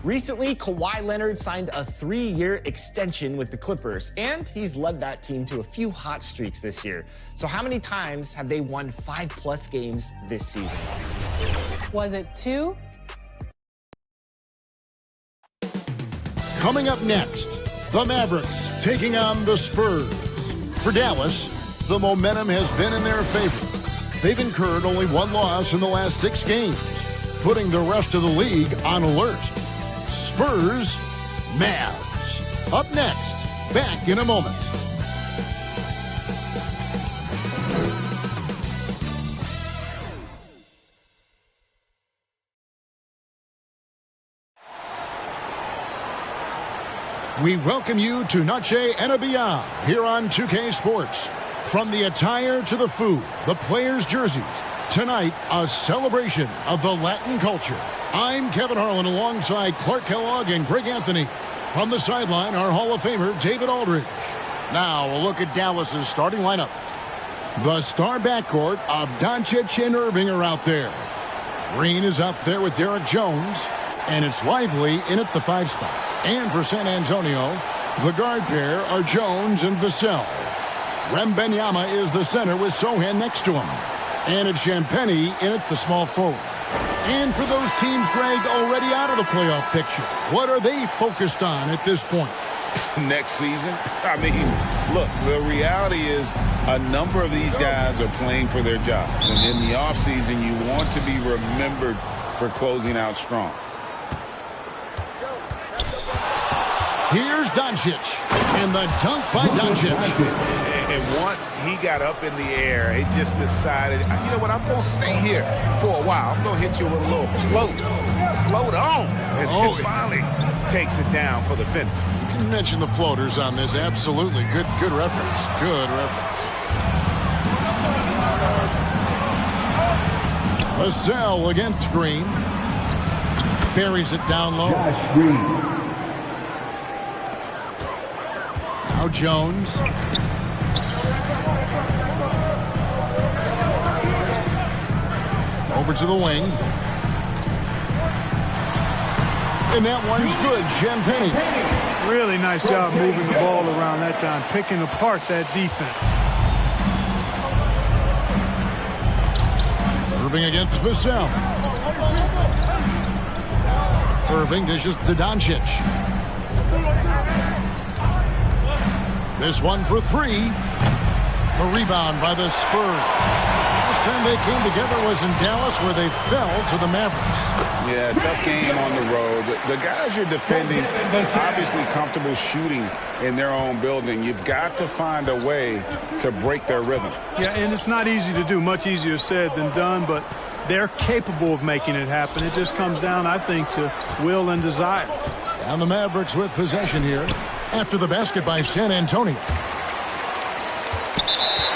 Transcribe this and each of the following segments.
Recently, Kawhi Leonard signed a 3-year extension with the Clippers, and he's led that team to a few hot streaks this year. So how many times have they won 5+ games this season? Was it 2? Coming up next, the Mavericks taking on the Spurs. For Dallas, the momentum has been in their favor. They've incurred only 1 loss in the last 6 games, putting the rest of the league on alert. Spurs, Mavs. Up next, back in a moment. We welcome you to Noche and Beyond here on 2K Sports. From the attire to the food, the players' jerseys, tonight a celebration of the Latin culture. I'm Kevin Harlan alongside Clark Kellogg and Greg Anthony. From the sideline, our Hall of Famer David Aldridge. Now a look at Dallas's starting lineup. The star backcourt of Doncic and Irving are out there. Green is out there with Derek Jones, and it's Lively in at the 5 spot. And for San Antonio, the guard pair are Jones and Vassell. Wembanyama is the center with Sohan next to him. And it's Champagnie in at the small forward. And for those teams, Greg, already out of the playoff picture, what are they focused on at this point? Next season? I mean, look, the reality is a number of these guys are playing for their jobs. And in the offseason, you want to be remembered for closing out strong. Here's Doncic, and the dunk by Doncic. And once he got up in the air, he just decided, you know what, I'm going to stay here for a while. I'm going to hit you with a little float. Float on. And then finally takes it down for the finish. You can mention the floaters on this. Absolutely. Good reference. Good reference. Vassell against Green. Buries it down low. Josh Green. Now Jones. Over to the wing. And that one's good. Champagnie. Really nice job moving the ball around that time, picking apart that defense. Irving against Vassell. Irving dishes to Doncic. This one for 3. A rebound by the Spurs. Last time they came together was in Dallas, where they fell to the Mavericks. Yeah, tough game on the road. The guys you're defending, obviously comfortable shooting in their own building. You've got to find a way to break their rhythm. Yeah, and it's not easy to do. Much easier said than done, but they're capable of making it happen. It just comes down, I think, to will and desire. And the Mavericks with possession here after the basket by San Antonio.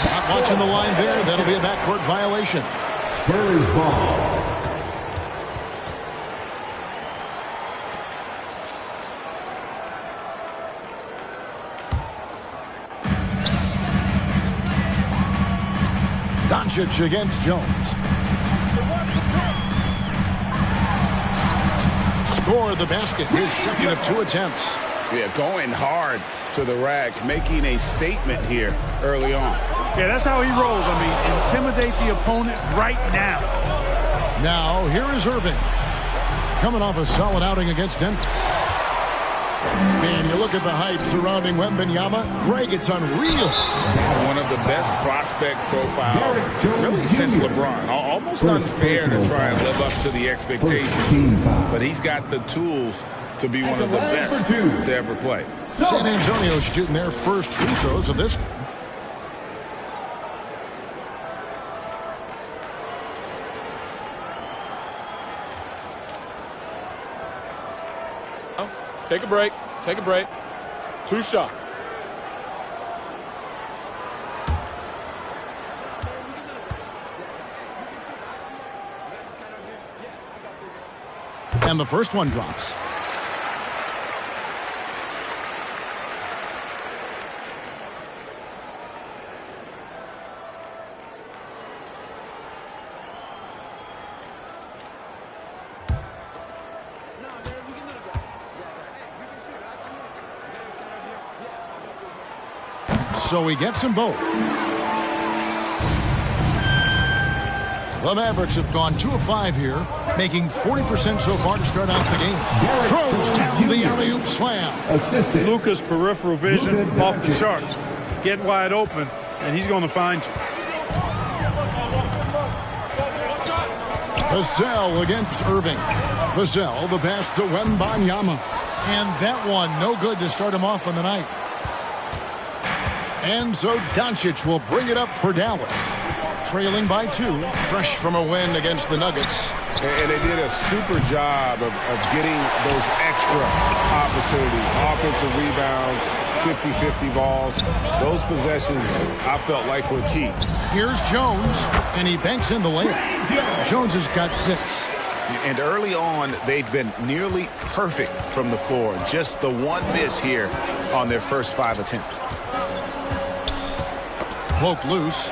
Not watching the line there. That'll be a backcourt violation. Spurs ball. Doncic against Jones. Score the basket. His second of 2 attempts. Yeah, going hard to the rack, making a statement here early on. Yeah, that's how he rolls. I mean, intimidate the opponent right now. Now, here is Irving. Coming off a solid outing against Denver. Man, you look at the hype surrounding Wembanyama. Greg, it's unreal. One of the best prospect profiles really since LeBron. Almost unfair to try and live up to the expectations. But he's got the tools to be one of the best to ever play. San Antonio shooting their first free throws of this game. Take a break. Take a break. 2 shots. And the first one drops. so he gets them both. The Mavericks have gone 2 of 5 here, making 40% so far to start out the game. Throws down the alley-oop slam. Assistant. Luka's peripheral vision off the charts. Get wide open, and he's going to find you. Vassell against Irving. Vassell, the pass to Wembanyama. And that one, no good to start him off on the night. And so Doncic will bring it up for Dallas. Trailing by 2, fresh from a win against the Nuggets. And they did a super job of getting those extra opportunities. Offensive rebounds, 50-50 balls. Those possessions, I felt like were key. Here's Jones, and he banks in the layup. Jones has got 6. And early on, they've been nearly perfect from the floor. Just the one miss here on their first 5 attempts. Cloak loose.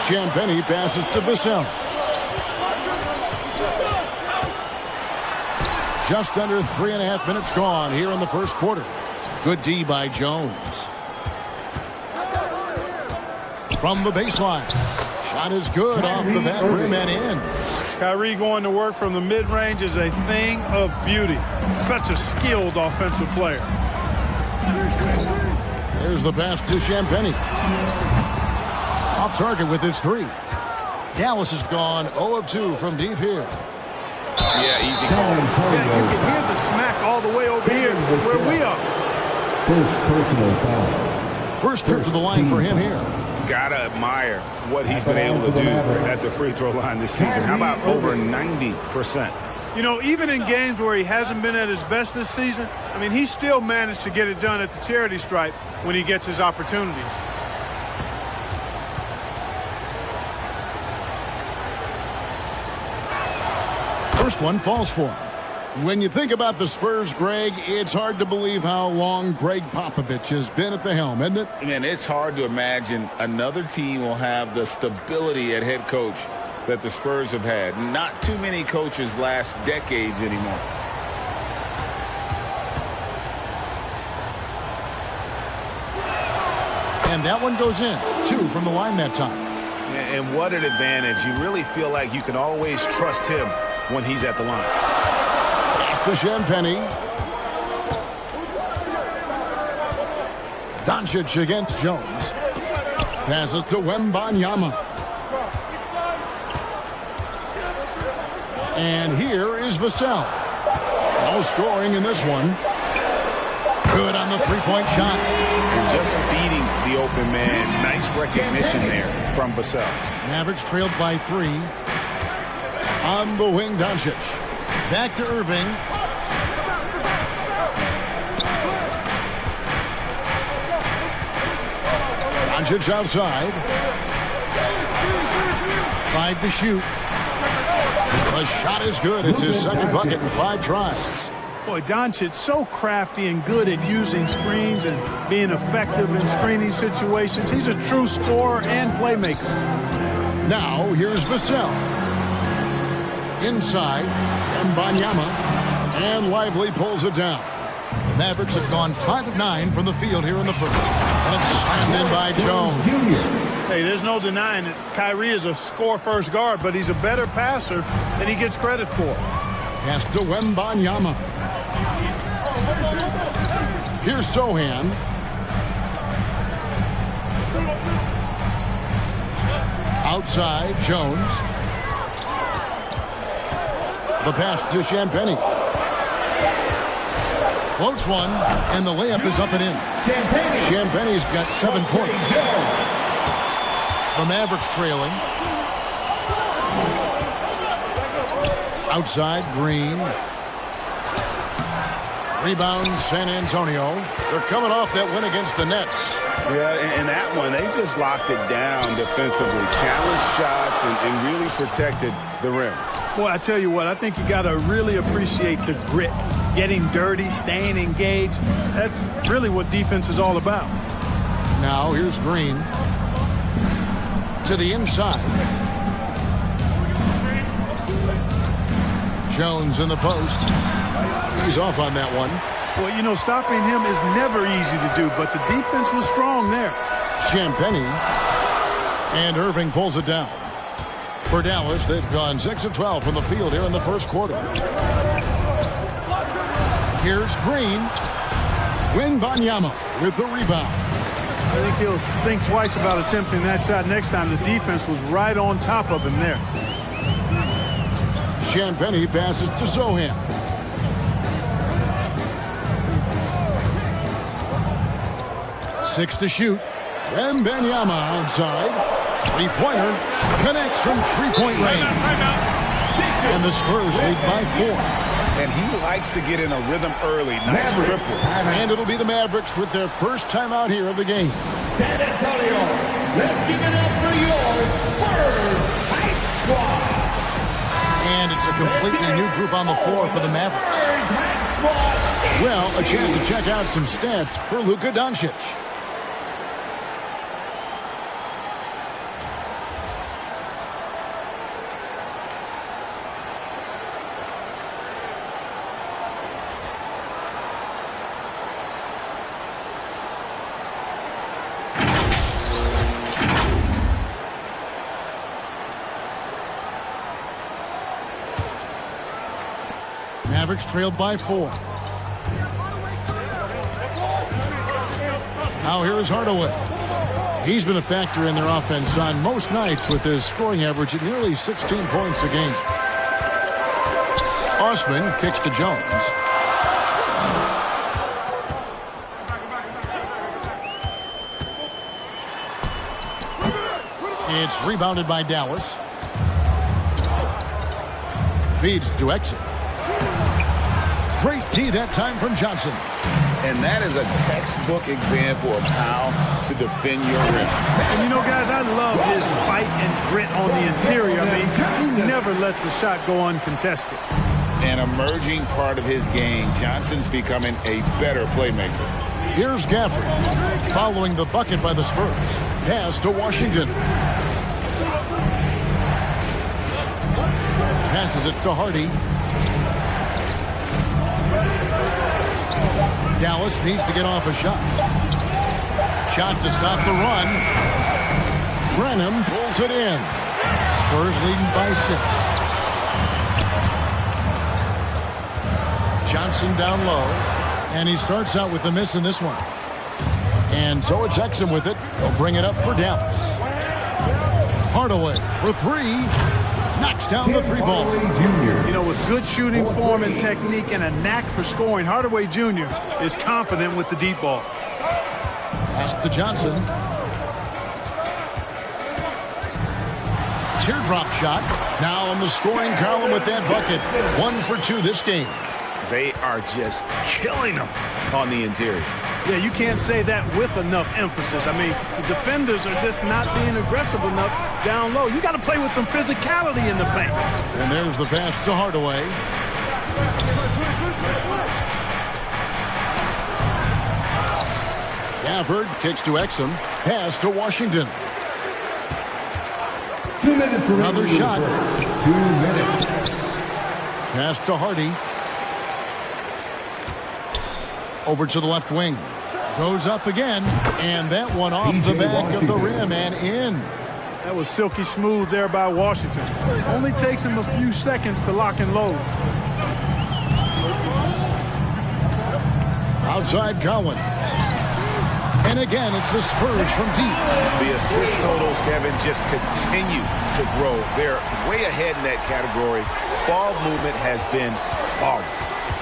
Champagny passes to Vassell. Just under 3.5 minutes gone here in the first quarter. Good D by Jones. From the baseline. Shot is good off the back rim and in. Kyrie going to work from the mid-range is a thing of beauty. Such a skilled offensive player. There's the pass to Champagny. Off target with his 3. Dallas has gone 0 of 2 from deep here. Yeah, easy call. Yeah, you can hear the smack all the way over here where we are. First personal foul. First trip to the line for him here. Gotta admire what he's been able to do at the free throw line this season. How about over 90%? You know, even in games where he hasn't been at his best this season, I mean, he still managed to get it done at the charity stripe when he gets his opportunities. First one falls for him. When you think about the Spurs, Greg, it's hard to believe how long Greg Popovich has been at the helm, isn't it? Man, it's hard to imagine another team will have the stability at head coach that the Spurs have had. Not too many coaches last decades anymore. And that one goes in. 2 from the line that time. And what an advantage. You really feel like you can always trust him when he's at the line. Pass to Champagny. Doncic against Jones. Passes to Wembanyama. And here is Vassell. No scoring in this one. Good on the three-point shot. And just feeding the open man. Nice recognition there from Vassell. Mavericks trailed by 3. On the wing, Doncic. Back to Irving. Doncic outside. 5 to shoot. The shot is good. It's his second bucket in 5 tries. Boy, Doncic so crafty and good at using screens and being effective in screening situations. He's a true scorer and playmaker. Now, here's Vassell. Inside, Wembanyama, and Lively pulls it down. The Mavericks have gone 5 of 9 from the field here in the first. And it's slammed in by Jones. Hey, there's no denying it. Kyrie is a score-first guard, but he's a better passer than he gets credit for. Pass to Wembanyama. Here's Sohan. Outside, Jones. The pass to Champagny. Floats one, and the layup is up and in. Champagny's got 7 points. The Mavericks trailing. Outside, Green. Rebound, San Antonio. They're coming off that win against the Nets. Yeah, and that one, they just locked it down defensively. Challenged shots and really protected the rim. Boy, I tell you what, I think you got to really appreciate the grit. Getting dirty, staying engaged. That's really what defense is all about. Now, here's Green. To the inside. Jones in the post. He's off on that one. Well, you know, stopping him is never easy to do, but the defense was strong there. Champagny. And Irving pulls it down. For Dallas, they've gone 6 of 12 from the field here in the first quarter. Here's Green. Wembanyama with the rebound. I think he'll think twice about attempting that shot next time. The defense was right on top of him there. Champagny passes to Zohan. Six to shoot. Wembanyama outside. Three-pointer connects from three-point range. And the Spurs lead by 4. And he likes to get in a rhythm early. Nice triple. And it'll be the Mavericks with their first time out here of the game. San Antonio, let's give it up for your Spurs Hype Squad. And it's a completely new group on the floor for the Mavericks. Well, a chance to check out some stats for Luka Doncic. Mavericks trailed by 4. Now here is Hardaway. He's been a factor in their offense on most nights with his scoring average at nearly 16 points a game. Osman kicks to Jones. It's rebounded by Dallas. Feeds to Exum. Great D that time from Johnson. And that is a textbook example of how to defend your rim. And you know, guys, I love his fight and grit on the interior. I mean, he never lets a shot go uncontested. An emerging part of his game. Johnson's becoming a better playmaker. Here's Gafford following the bucket by the Spurs. Pass to Washington. Passes it to Hardy. Dallas needs to get off a shot. Shot to stop the run. Brenham pulls it in. Spurs leading by 6. Johnson down low. And he starts out with the miss in this one. And so it's Exum with it. He'll bring it up for Dallas. Hardaway for 3. Knocks down the 3-ball. You know, with good shooting form and technique and a knack for scoring, Hardaway Jr. is confident with the deep ball. Pass to Johnson. Teardrop shot. Now on the scoring column with that bucket. 1 for 2 this game. They are just killing them on the interior. Yeah, you can't say that with enough emphasis. I mean, the defenders are just not being aggressive enough down low. You got to play with some physicality in the paint. And there's the pass to Hardaway. Gafford kicks to Exum. Pass to Washington. 2 minutes remaining. Another shot. 2 minutes. Pass to Hardy. Over to the left wing. Goes up again. And that one off the back of the rim and in. That was silky smooth there by Washington. Only takes him a few seconds to lock and load. Outside Collins. And again, it's the Spurs from deep. The assist totals, Kevin, just continue to grow. They're way ahead in that category. Ball movement has been flawless.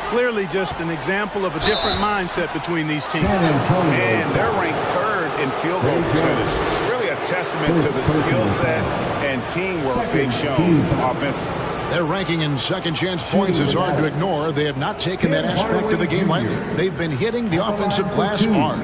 Clearly just an example of a different mindset between these teams. And they're ranked 3rd in field goal percentage. Really a testament to the skill set and teamwork they've shown offensively. Their ranking in second chance points is hard to ignore. They have not taken that aspect of the game lightly. They've been hitting the offensive glass hard.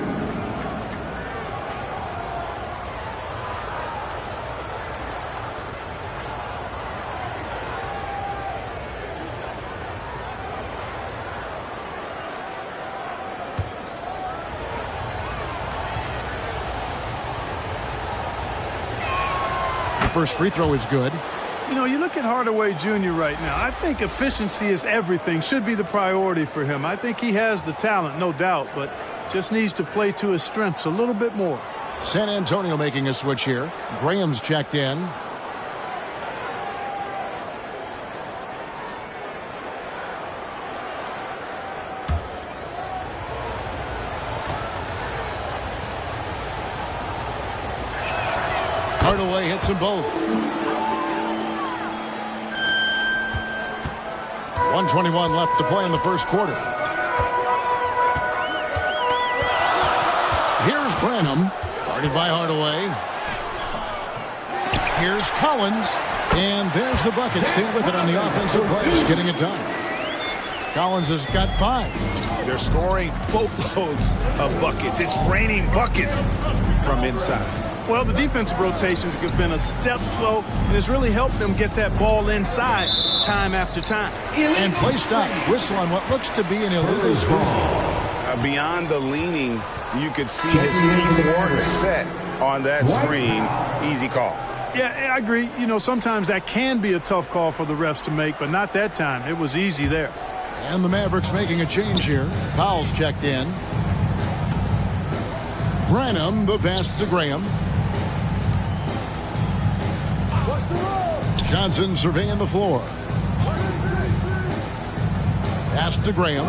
First free throw is good. You know, you look at Hardaway Jr. right now. I think efficiency is everything, should be the priority for him. I think he has the talent, no doubt, but just needs to play to his strengths a little bit more. San Antonio making a switch here. Graham's checked in. Hardaway hits them both. 1:21 left to play in the first quarter. Here's Branham, guarded by Hardaway. Here's Collins, and there's the bucket. Stay with it on the offensive plays, getting it done. Collins has got 5. They're scoring boatloads of buckets. It's raining buckets from inside. Well, the defensive rotations have been a step slow, and it's really helped them get that ball inside time after time. And play stops. Whistle on what looks to be an illegal screen. Beyond the leaning, you could see his feet weren't set on that screen. Easy call. Yeah, I agree. You know, sometimes that can be a tough call for the refs to make, but not that time. It was easy there. And the Mavericks making a change here. Powell's checked in. Branham, the pass to Graham. Johnson surveying the floor. Pass to Graham.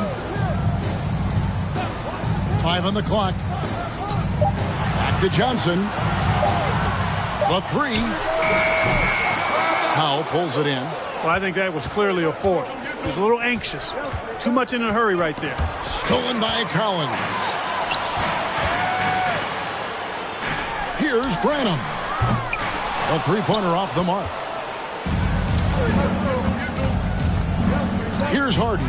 5 on the clock. Back to Johnson. The 3. Powell pulls it in. Well, I think that was clearly a 4. He was a little anxious. Too much in a hurry right there. Stolen by Collins. Here's Branham. A 3-pointer off the mark. Here's Hardy.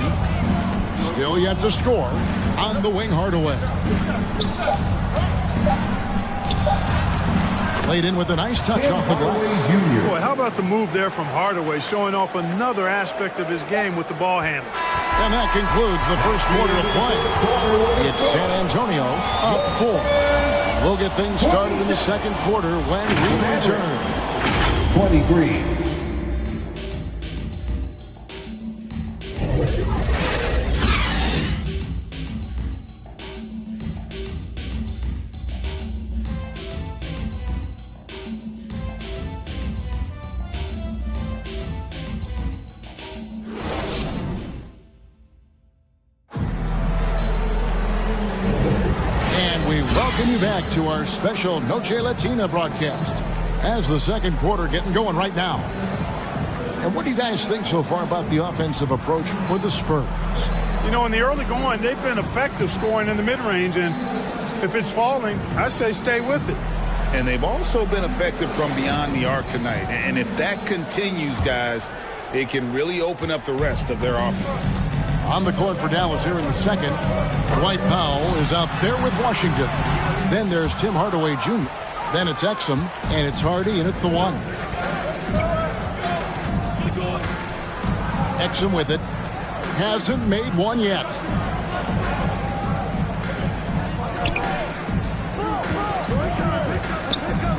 Still yet to score. On the wing, Hardaway. Played in with a nice touch off the glass. Boy, how about the move there from Hardaway, showing off another aspect of his game with the ball handle. And that concludes the first quarter of play. It's San Antonio up 4. We'll get things started in the second quarter when we return. 23. Welcome you back to our special Noche Latina broadcast as the second quarter getting going right now. And what do you guys think so far about the offensive approach for the Spurs? You know, in the early going, they've been effective scoring in the mid-range, and if it's falling, I say stay with it. And they've also been effective from beyond the arc tonight. And if that continues, guys, it can really open up the rest of their offense. On the court for Dallas here in the second, Dwight Powell is out there with Washington. Then there's Tim Hardaway Jr. Then it's Exum, and it's Hardy in at the 1. Exum with it. Hasn't made one yet.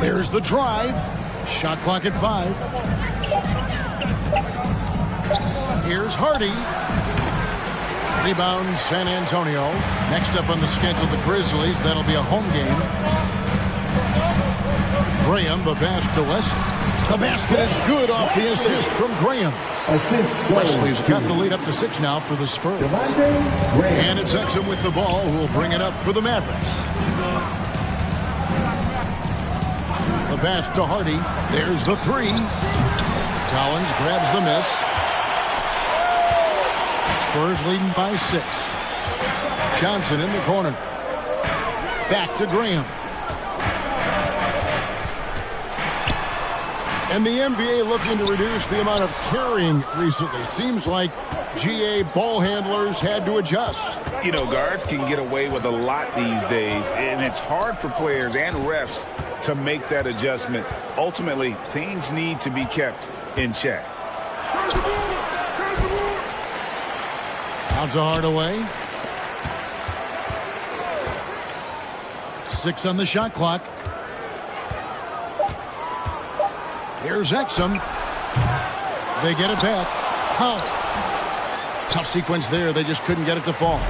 There's the drive. Shot clock at 5. Here's Hardy. Rebound, San Antonio. Next up on the schedule, the Grizzlies. That'll be a home game. Graham, the pass to Wesley. The basket is good off the assist from Graham. Wesley's got the lead up to 6 now for the Spurs. And it's Exum with the ball, who will bring it up for the Mavericks. The pass to Hardy. There's the 3. Collins grabs the miss. Spurs leading by 6. Johnson in the corner. Back to Graham. And the NBA looking to reduce the amount of carrying recently. Seems like GA ball handlers had to adjust. You know, guards can get away with a lot these days, and it's hard for players and refs to make that adjustment. Ultimately, things need to be kept in check. Out to Hardaway. 6 on the shot clock. Here's Exum. They get it back. How? Tough sequence there. They just couldn't get it to fall.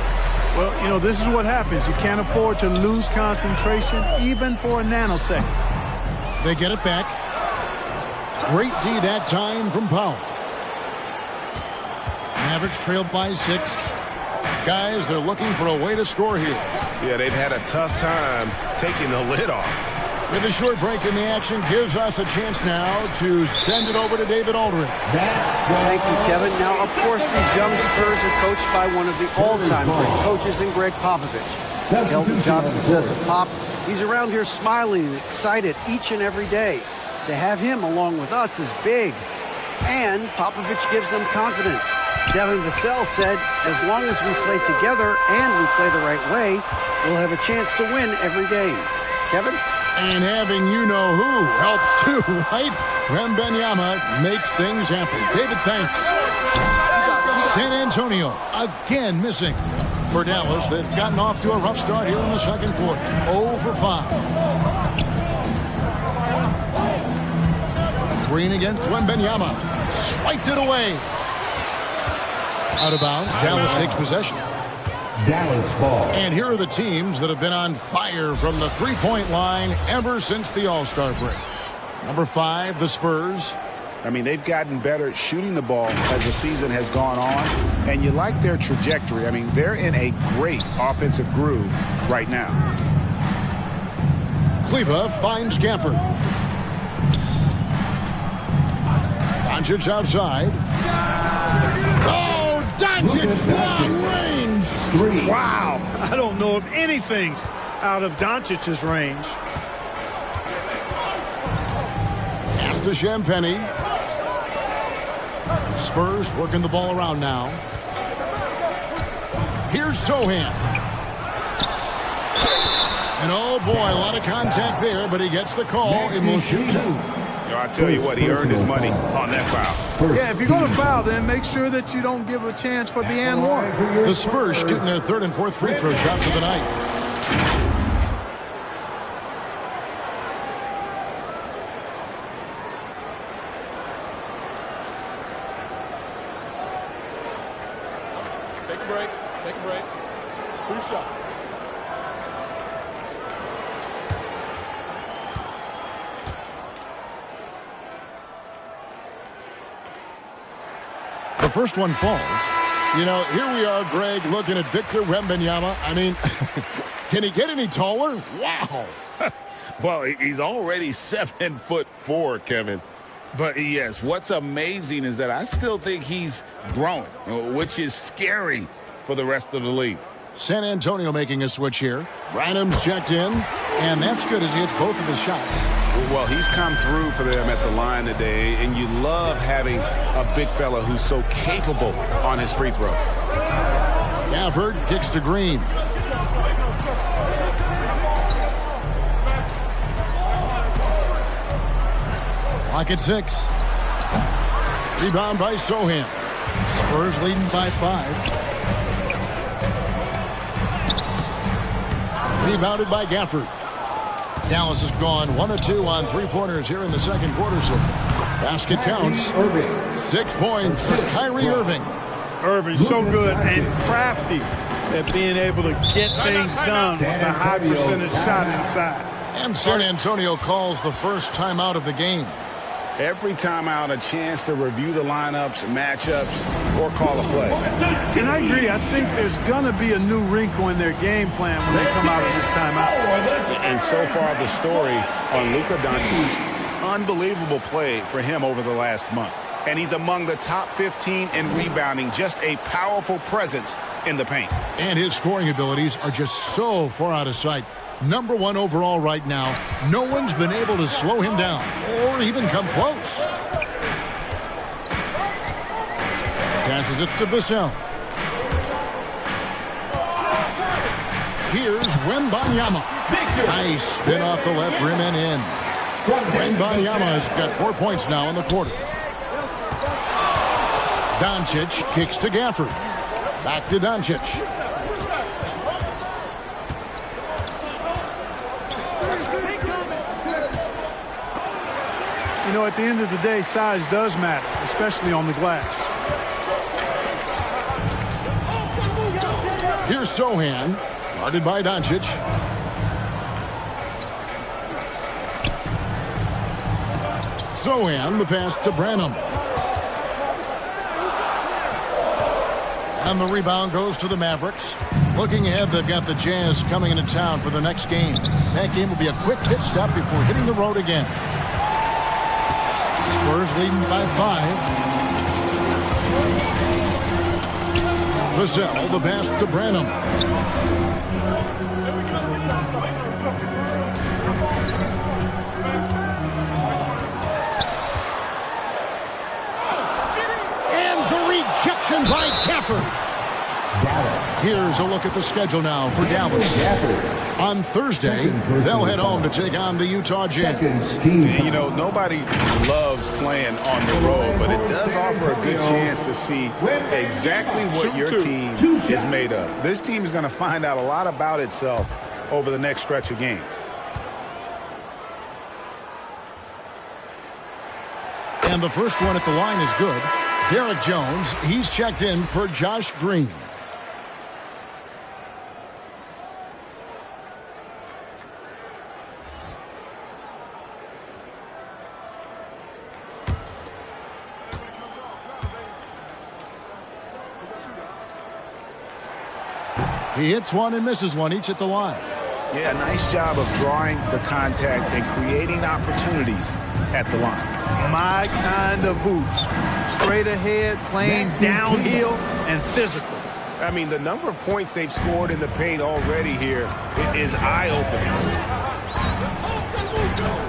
Well, you know, this is what happens. You can't afford to lose concentration even for a nanosecond. They get it back. Great D that time from Powell. Mavericks trailed by 6. Guys, they're looking for a way to score here. Yeah, they've had a tough time taking the lid off. With a short break in the action, gives us a chance now to send it over to David Aldridge. Thank you, Kevin. Now, of course, these young Spurs are coached by one of the all-time great coaches in Greg Popovich. Keldon Johnson says of Pop, he's around here smiling and excited each and every day. To have him along with us is big. And Popovich gives them confidence. Devin Vassell said, as long as we play together and we play the right way, we'll have a chance to win every game. Kevin? And having you-know-who helps too, right? Wembanyama makes things happen. David, thanks. San Antonio, again missing. For Dallas, they've gotten off to a rough start here in the second quarter. 0 for 5. Green against Wembanyama. Swiped it away. Out of bounds. Dallas takes possession. Dallas ball. And here are the teams that have been on fire from the three-point line ever since the All-Star break. Number 5, the Spurs. I mean, they've gotten better at shooting the ball as the season has gone on, and you like their trajectory. I mean, they're in a great offensive groove right now. Kleba finds Gafford. Doncic outside. Oh, Doncic long range. 3. Wow. I don't know if anything's out of Doncic's range. Pass to Champagny. Spurs working the ball around now. Here's Sohan. And oh boy, a lot of contact there, but he gets the call and will shoot 2. I tell you what, he earned his money on that foul. Yeah, if you're going to foul, then make sure that you don't give a chance for the and one. The Spurs shooting their 3rd and 4th free throw shots of the night. Take a break. Take a break. 2 shots. The first one falls. You know, here we are, Greg, looking at Victor Wembanyama. I mean, can he get any taller? Wow. Well, he's already 7'4", Kevin. But yes, what's amazing is that I still think he's growing, which is scary for the rest of the league. San Antonio making a switch here. Branham's checked in, and that's good as he hits both of his shots. Well, he's come through for them at the line today, and you love having a big fella who's so capable on his free throw. Gafford kicks to Green. Clock at 6. Rebound by Sohan. Spurs leading by 5. Rebounded by Gafford. Dallas has gone 1 of 2 on three-pointers here in the second quarter so far. Basket counts. 6 points for Kyrie Irving. Irving, so good and crafty at being able to get things done with a high percentage shot inside. And San Antonio calls the first timeout of the game. Every timeout, a chance to review the lineups, matchups, or call a play. And I agree. I think there's going to be a new wrinkle in their game plan when they come out of this timeout. And so far, the story on Luka Doncic. Unbelievable play for him over the last month. And he's among the top 15 in rebounding. Just a powerful presence in the paint. And his scoring abilities are just so far out of sight. Number 1 overall right now. No one's been able to slow him down or even come close. Passes it to Vassell. Here's Wembanyama. Nice spin off the left rim and in. Wembanyama has got 4 points now in the quarter. Doncic kicks to Gafford. Back to Doncic. You know, at the end of the day, size does matter, especially on the glass. Here's Sohan, guarded by Doncic. Sohan, the pass to Branham. And the rebound goes to the Mavericks. Looking ahead, they've got the Jazz coming into town for their next game. That game will be a quick pit stop before hitting the road again. Spurs leading by 5. Vassell, the pass to Branham. And the rejection by Gafford. Here's a look at the schedule now for Dallas. On Thursday, they'll head home to take on the Utah Jazz. You know, nobody loves playing on the road, but it does offer a good chance to see exactly what your team is made of. This team is going to find out a lot about itself over the next stretch of games. And the first one at the line is good. Derek Jones, he's checked in for Josh Green. He hits one and misses one, each at the line. Yeah, nice job of drawing the contact and creating opportunities at the line. My kind of hoops. Straight ahead, playing downhill, and physical. I mean, the number of points they've scored in the paint already here is eye-opening.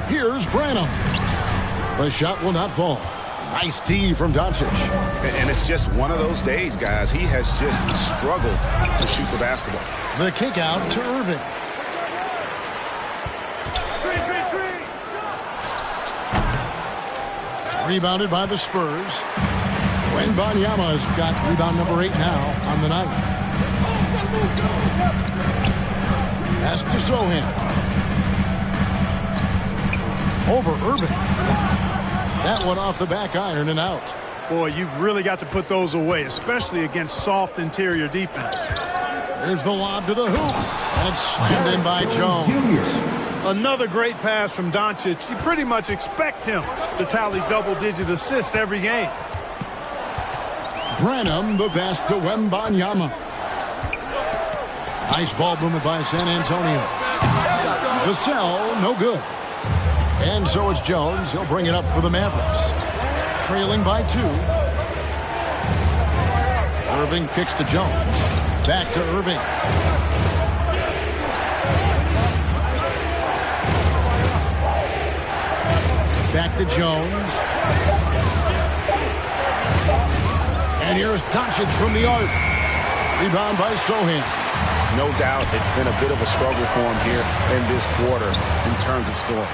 Here's Branham. The shot will not fall. Nice tee from Doncic. And it's just one of those days, guys. He has just struggled to shoot the basketball. The kick out to Irving. Rebounded by the Spurs. Wembanyama's got rebound number 8 now on the night. Pass to Sohan. Over Irving. That one off the back iron and out. Boy, you've really got to put those away, especially against soft interior defense. There's the lob to the hoop. And slammed in by Jones. Another great pass from Doncic. You pretty much expect him to tally double-digit assists every game. Branham, the pass to Wembanyama. Nice ball movement by San Antonio. Vassell, no good. And so it's Jones. He'll bring it up for the Mavericks. Trailing by 2. Irving kicks to Jones. Back to Irving. Back to Jones. And here's Doncic from the arc. Rebound by Sohan. No doubt it's been a bit of a struggle for him here in this quarter in terms of scoring.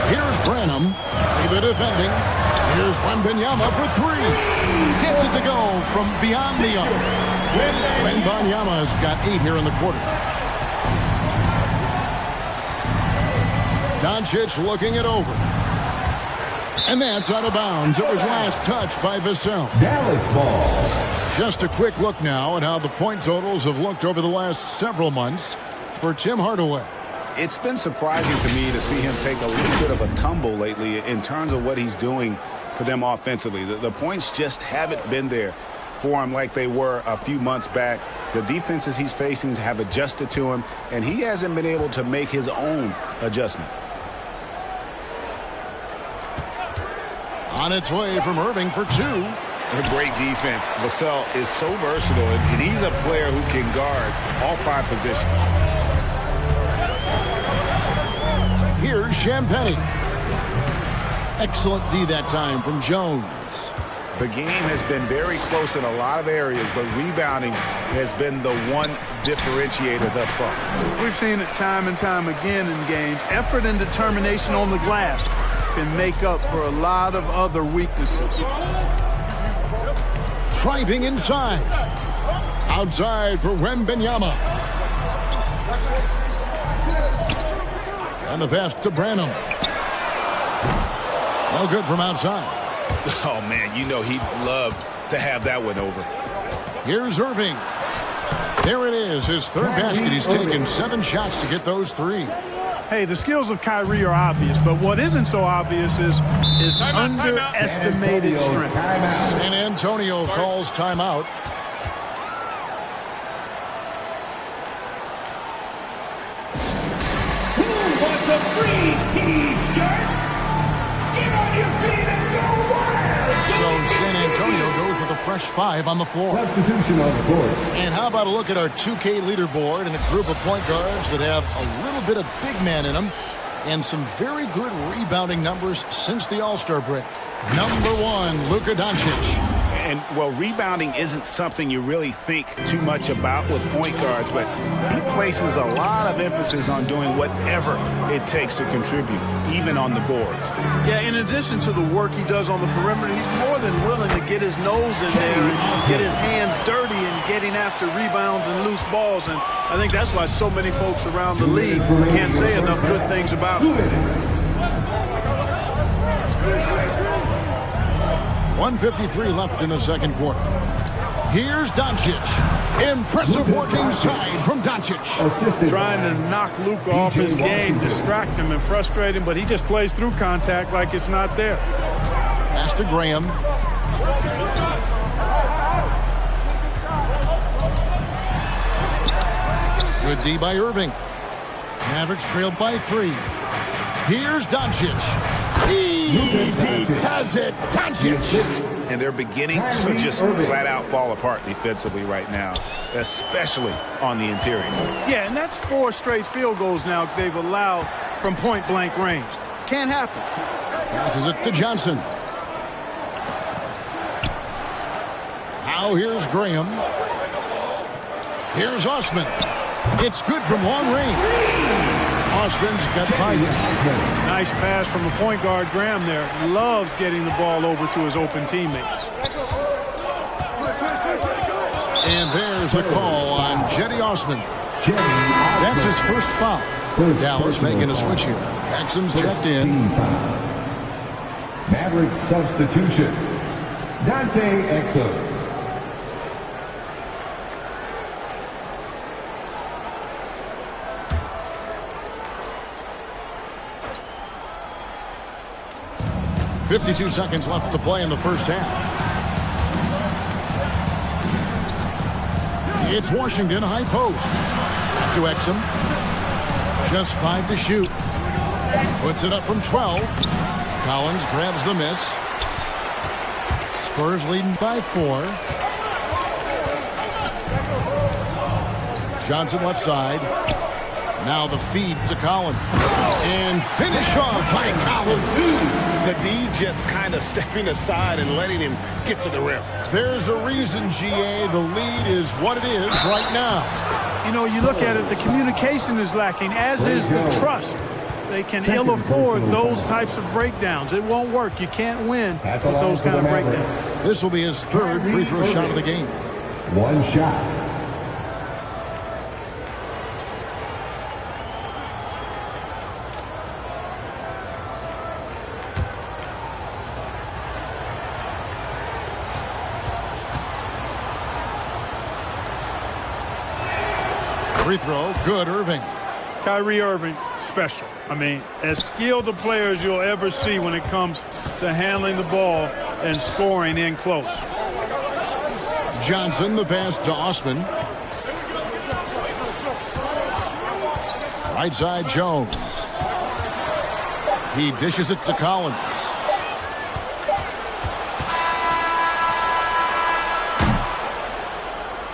Here's Branham. A bit defending. Here's Wembanyama for 3. Gets it to go from beyond the arc. Wembanyama's got 8 here in the quarter. Doncic looking it over. And that's out of bounds. It was last touched by Vassell. Dallas ball. Just a quick look now at how the point totals have looked over the last several months for Tim Hardaway. It's been surprising to me to see him take a little bit of a tumble lately in terms of what he's doing for them offensively. The points just haven't been there for him like they were a few months back. The defenses he's facing have adjusted to him, and he hasn't been able to make his own adjustments. On its way from Irving for 2. A great defense. Vassell is so versatile, and he's a player who can guard all 5 positions. Here's Champagnie. Excellent D that time from Jones. The game has been very close in a lot of areas, but rebounding has been the one differentiator thus far. We've seen it time and time again in games. Effort and determination on the glass can make up for a lot of other weaknesses. Driving inside. Outside for Wembanyama. On the pass to Branham. No good from outside. Oh, man, you know he'd love to have that one over. Here's Irving. There it is, his third basket. He's taken 7 shots to get those 3. Hey, the skills of Kyrie are obvious, but what isn't so obvious is underestimated strength. San Antonio calls timeout. Who wants a free T-shirt? Get on your feet and go wild! So San Antonio goes with a fresh 5 on the floor. Substitution on the board. And how about a look at our 2K leaderboard and a group of point guards that have a little bit of big man in them and some very good rebounding numbers since the All-Star break. Number 1, Luka Doncic. And, well, rebounding isn't something you really think too much about with point guards, but he places a lot of emphasis on doing whatever it takes to contribute, even on the boards. Yeah, in addition to the work he does on the perimeter, he's more than willing to get his nose in there and get his hands dirty and getting after rebounds and loose balls. And I think that's why so many folks around the league can't say enough good things about him. 1:53 left in the second quarter. Here's Doncic. Impressive work inside from Doncic. Trying to knock Luka off his game, distract him and frustrate him, but he just plays through contact like it's not there. Pass to Graham. Good D by Irving. Mavericks trailed by 3. Here's Doncic. Easy does it, Doncic. And they're beginning to just flat out fall apart defensively right now, especially on the interior. Yeah, and that's 4 straight field goals now they've allowed from point-blank range. Can't happen. Passes it to Johnson. Now here's Graham. Here's Osman. It's good from long range. Osman's got 5. Nice pass from the point guard, Graham there. Loves getting the ball over to his open teammates. And there's the call on Jetty Osman. That's his first foul. Dallas making a switch here. Exum's checked in. Mavericks substitution. Dante Exum. .52 seconds left to play in the first half. It's Washington high post. Back to Exum. Just 5 to shoot. Puts it up from 12. Collins grabs the miss. Spurs leading by 4. Johnson left side. Now the feed to Collins. And finish off by Collins. The D just kind of stepping aside and letting him get to the rim. There's a reason, GA, the lead is what it is right now. You know, you look at it, the communication is lacking, as is the trust. They can ill afford those types of breakdowns. It won't work. You can't win with those kind of breakdowns. This will be his 3rd free throw shot of the game. 1 shot. Free throw, good, Irving. Kyrie Irving, special. I mean, as skilled a player as you'll ever see when it comes to handling the ball and scoring in close. Johnson, the pass to Osman. Right side, Jones. He dishes it to Collins.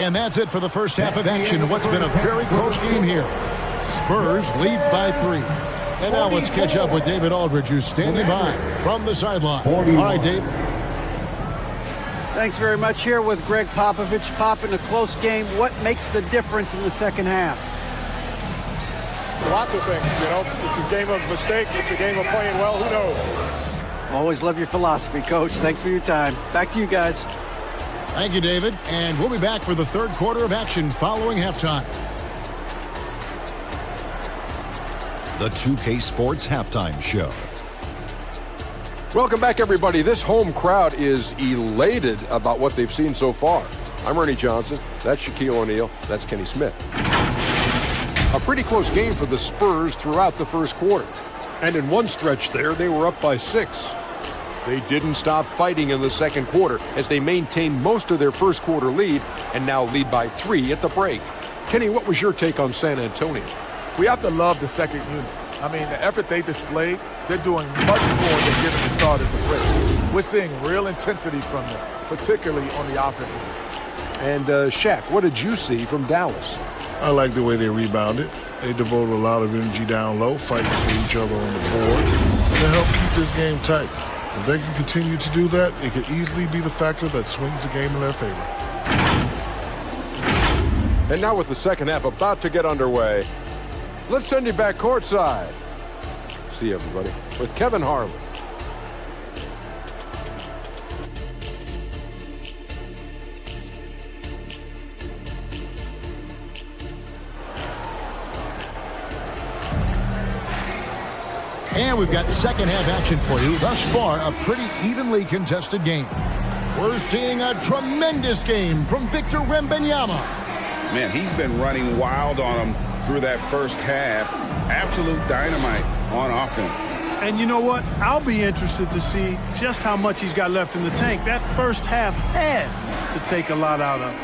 And that's it for the first half of action. What's been a very close game here. Spurs lead by 3. And now let's catch up with David Aldridge, who's standing by from the sideline. All right, Dave. Thanks very much. Here with Greg Popovich. Pop, in a close game, what makes the difference in the second half? Lots of things, you know. It's a game of mistakes. It's a game of playing well. Who knows? Always love your philosophy, Coach. Thanks for your time. Back to you guys. Thank you, David. And we'll be back for the third quarter of action following halftime. the 2K Sports Halftime Show. Welcome back, everybody. This home crowd is elated about what they've seen so far. I'm Ernie Johnson. That's Shaquille O'Neal. That's Kenny Smith. A pretty close game for the Spurs throughout the first quarter. And in one stretch there, they were up by 6. They didn't stop fighting in the second quarter as they maintained most of their first quarter lead and now lead by 3 at the break. Kenny, what was your take on San Antonio? We have to love the second unit. I mean, the effort they displayed, they're doing much more than giving the starters a break. We're seeing real intensity from them, particularly on the offensive end. And Shaq, what did you see from Dallas? I like the way they rebounded. They devoted a lot of energy down low, fighting for each other on the board, and to help keep this game tight. If they can continue to do that, it could easily be the factor that swings the game in their favor. And now with the second half about to get underway, let's send you back courtside. See you, everybody, with Kevin Harlan. And we've got second half action for you. Thus far, a pretty evenly contested game. We're seeing a tremendous game from Victor Wembanyama. Man, he's been running wild on him through that first half. Absolute dynamite on offense. And you know what? I'll be interested to see just how much he's got left in the tank. That first half had to take a lot out of him.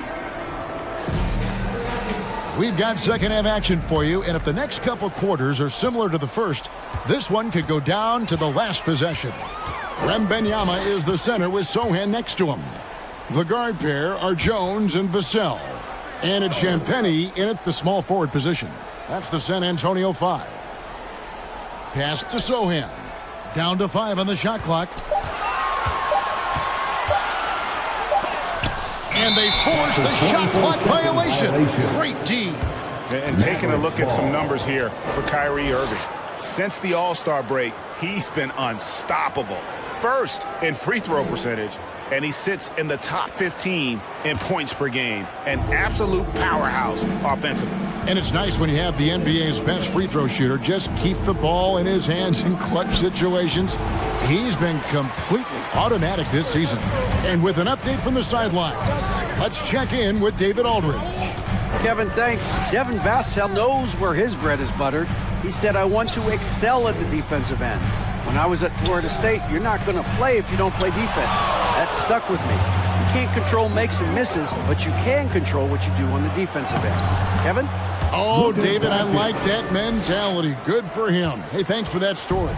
We've got second half action for you, and if the next couple quarters are similar to the first, this one could go down to the last possession. Wembanyama is the center with Sohan next to him. The guard pair are Jones and Vassell. And it's Champagnie in at the small forward position. That's the San Antonio 5. Pass to Sohan. Down to 5 on the shot clock. And they force the shot clock violation. Great D. And taking a look at some numbers here for Kyrie Irving. Since the All-Star break, he's been unstoppable. First in free throw percentage, and he sits in the top 15 in points per game. An absolute powerhouse offensively. And it's nice when you have the NBA's best free throw shooter just keep the ball in his hands in clutch situations. He's been completely automatic this season. And with an update from the sidelines, let's check in with David Aldridge. Kevin, thanks. Devin Vassell knows where his bread is buttered. He said, I want to excel at the defensive end. When I was at Florida State, you're not going to play if you don't play defense. That stuck with me. You can't control makes and misses, but you can control what you do on the defensive end. Kevin? Oh, David, I like that mentality. Good for him. Hey, thanks for that story.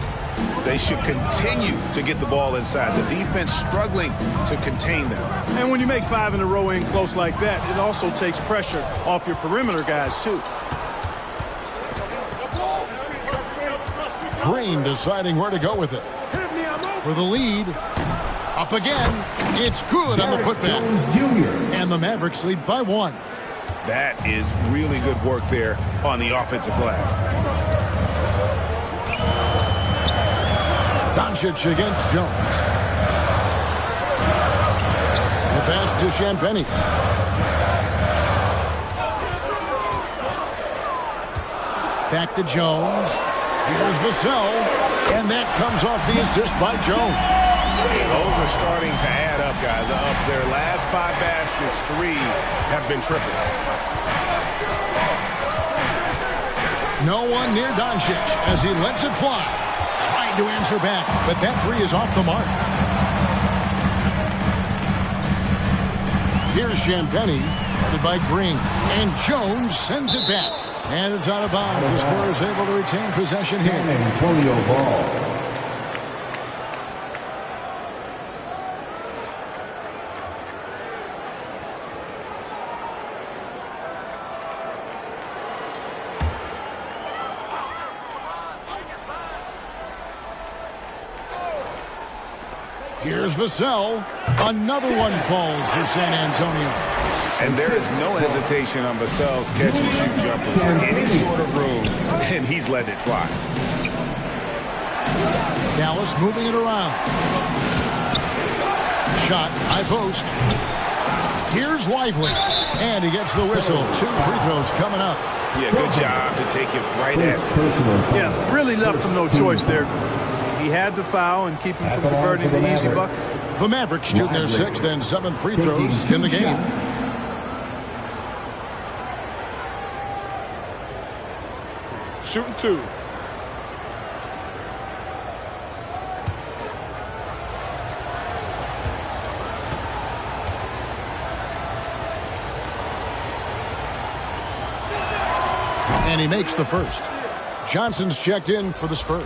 They should continue to get the ball inside. The defense struggling to contain them. And when you make 5 in a row in close like that, it also takes pressure off your perimeter guys, too. Green deciding where to go with it. For the lead. Up again. It's good on the putback. And the Mavericks lead by 1. That is really good work there on the offensive glass. Doncic against Jones. The pass to Champagnie. Back to Jones. Here's Vassell, and that comes off the assist by Jones. Those are starting to add up, guys. Of their last 5 baskets, 3 have been triple. No one near Doncic as he lets it fly. Trying to answer back, but that 3 is off the mark. Here's Champagnie, guarded by Green, and Jones sends it back. And it's out of bounds. The Spurs able to retain possession here. San Antonio ball. Here's Vassell. Another one falls for San Antonio. And there is no hesitation on Vassell's catch and shoot jumpers. Any sort of room, and he's letting it fly. Dallas moving it around. Shot, high post. Here's Lively. And he gets the whistle. 2 free throws coming up. Yeah, good job to take it right at them. Yeah, really left him no choice there. He had to foul and keep him from converting the easy bucket. The Mavericks shooting their 6th and 7th free throws in the game. Shooting 2. And he makes the first. Johnson's checked in for the Spurs.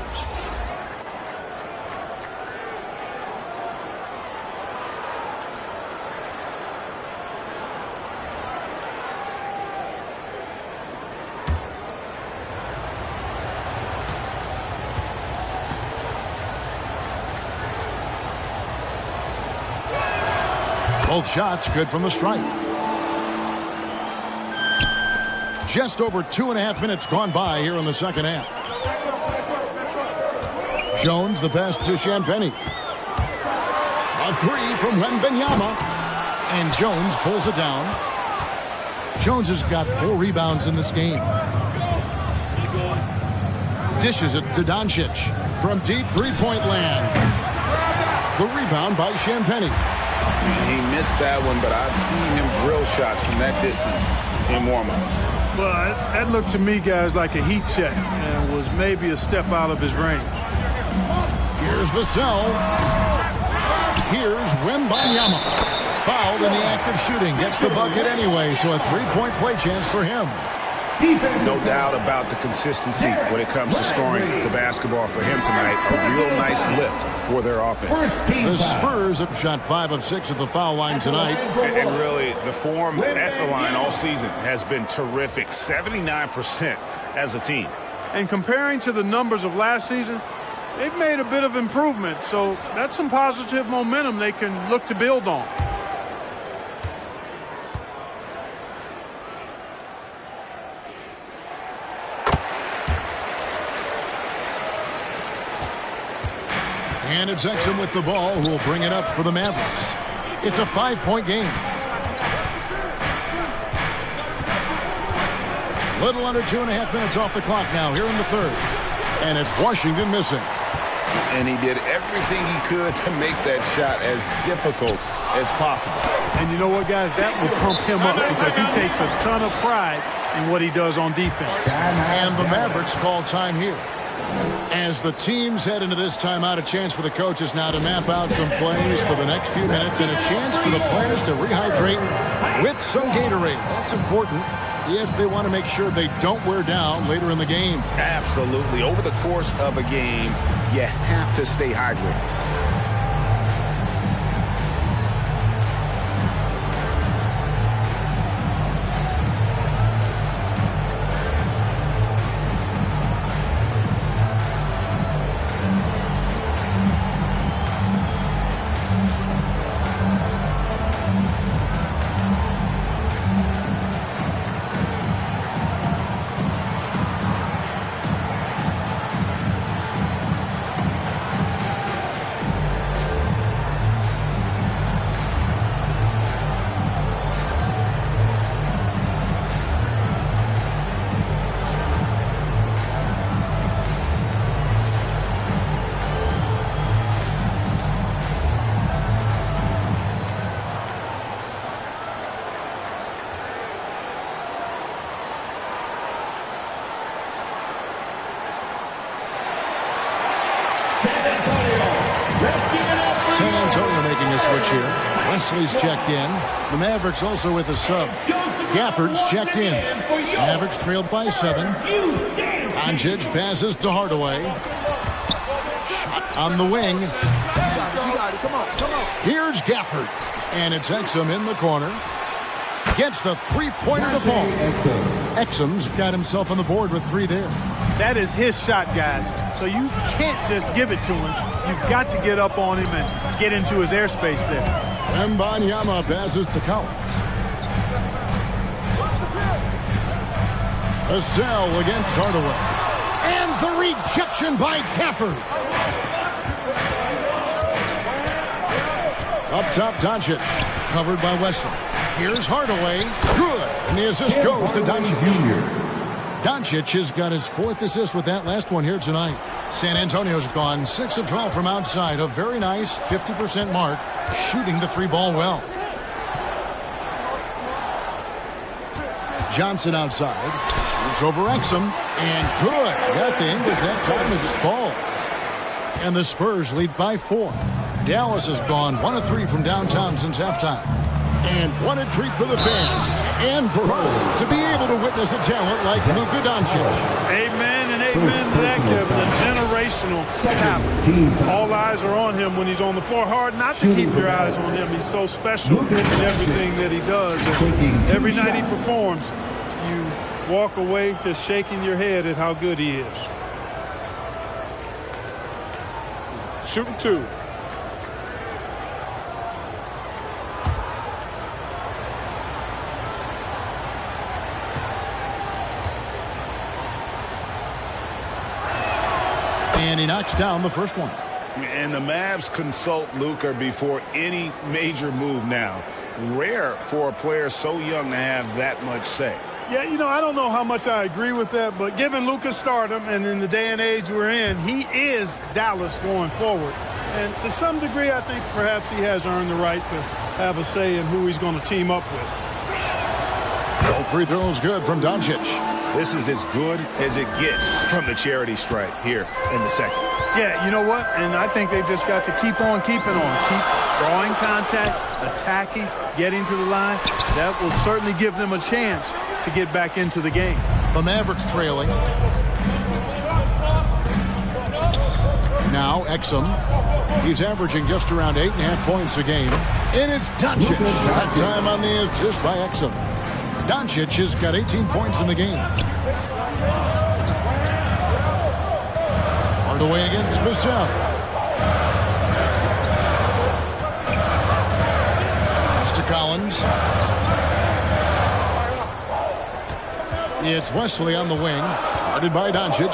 Both shots good from the stripe. Just over 2.5 minutes gone by here in the second half. Jones the pass to Champagnie. A 3 from Wembanyama. And Jones pulls it down. Jones has got 4 rebounds in this game. Dishes it to Doncic from deep three-point land. The rebound by Champagnie. He missed that one, but I've seen him drill shots from that distance in warm-up. Well, that looked to me, guys, like a heat check and was maybe a step out of his range. Here's Vassell. Here's Wembanyama. Fouled in the act of shooting. Gets the bucket anyway, so a 3-point play chance for him. No doubt about the consistency when it comes to scoring the basketball for him tonight. A real nice lift for their offense. The Spurs have shot 5 of 6 at the foul line tonight. And really, the form at the line all season has been terrific. 79% as a team. And comparing to the numbers of last season, they've made a bit of improvement. So that's some positive momentum they can look to build on. And it's Exum with the ball, who will bring it up for the Mavericks. It's a 5-point game. Little under 2.5 minutes off the clock now here in the third. And it's Washington missing. And he did everything he could to make that shot as difficult as possible. And you know what, guys? That will pump him up because he takes a ton of pride in what he does on defense. And the Mavericks call time here. As the teams head into this timeout, a chance for the coaches now to map out some plays for the next few minutes and a chance for the players to rehydrate with some Gatorade. That's important if they want to make sure they don't wear down later in the game. Absolutely. Over the course of a game, you have to stay hydrated. San Antonio making a switch here. Wesley's checked in. The Mavericks also with a sub. Gafford's checked in. Mavericks trailed by 7. Doncic passes to Hardaway. Shot on the wing. Here's Gafford. And it's Exum in the corner. Gets the three-pointer to fall. Exum's got himself on the board with 3 there. That is his shot, guys. So you can't just give it to him. You've got to get up on him and get into his airspace there. Wembanyama passes to Collins. Vassell against Hardaway. And the rejection by Gafford. Up top, Doncic. Covered by Wesley. Here's Hardaway. Good. And the assist goes to Doncic. Doncic has got his 4th assist with that last one here tonight. San Antonio's gone 6 of 12 from outside. A very nice 50% mark, shooting the 3-ball well. Johnson outside. Shoots over Exum. And good. Got the English that time as it falls. And the Spurs lead by 4. Dallas has gone 1 of 3 from downtown since halftime. And what a treat for the fans and for us to be able to witness a talent like Luka Doncic. Amen and amen to that, Kevin. A generational talent. All eyes are on him when he's on the floor. Hard not to keep your eyes on him. He's so special in everything that he does. And every night he performs, you walk away just shaking your head at how good he is. Shooting 2. And he knocks down the first one. And the Mavs consult Luka before any major move now. Rare for a player so young to have that much say. Yeah, you know, I don't know how much I agree with that, but given Luka's stardom and in the day and age we're in, he is Dallas going forward. And to some degree, I think perhaps he has earned the right to have a say in who he's going to team up with. No free throws good from Doncic. This is as good as it gets from the charity stripe here in the second. Yeah, you know what? And I think they've just got to keep on keeping on. Keep drawing contact, attacking, getting to the line. That will certainly give them a chance to get back into the game. The Mavericks trailing. Now Exum. He's averaging just around 8.5 points a game. And it's Doncic. That time on the assist by Exum. Doncic has got 18 points in the game. Hard away against Vassell. Pass to Collins. It's Wesley on the wing. Guarded by Doncic.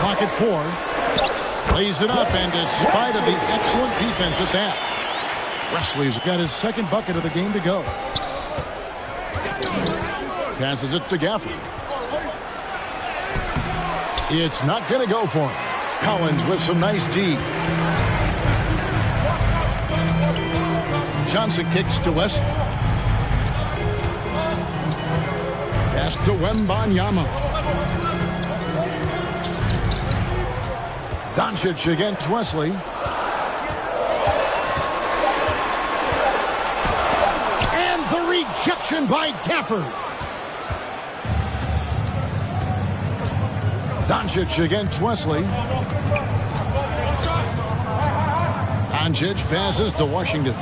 Clock at 4. Lays it up, and despite of the excellent defense at that, Wesley's got his 2nd bucket of the game to go. Passes it to Gafford. It's not going to go for him. Collins with some nice D. Johnson kicks to West. Pass to Wembanyama. Doncic against Wesley. And the rejection by Gafford. Doncic against Wesley. Doncic passes to Washington.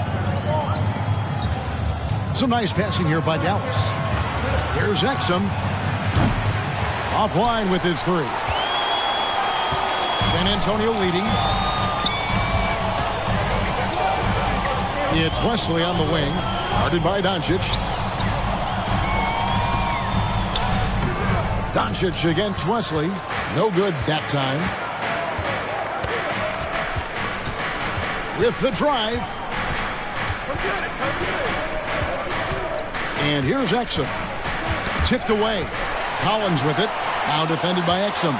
Some nice passing here by Dallas. Here's Exum. Offline with his 3. San Antonio leading. It's Wesley on the wing. Guarded by Doncic. Doncic against Wesley. No good that time. With the drive. And here's Exum. Tipped away. Collins with it. Now defended by Exum.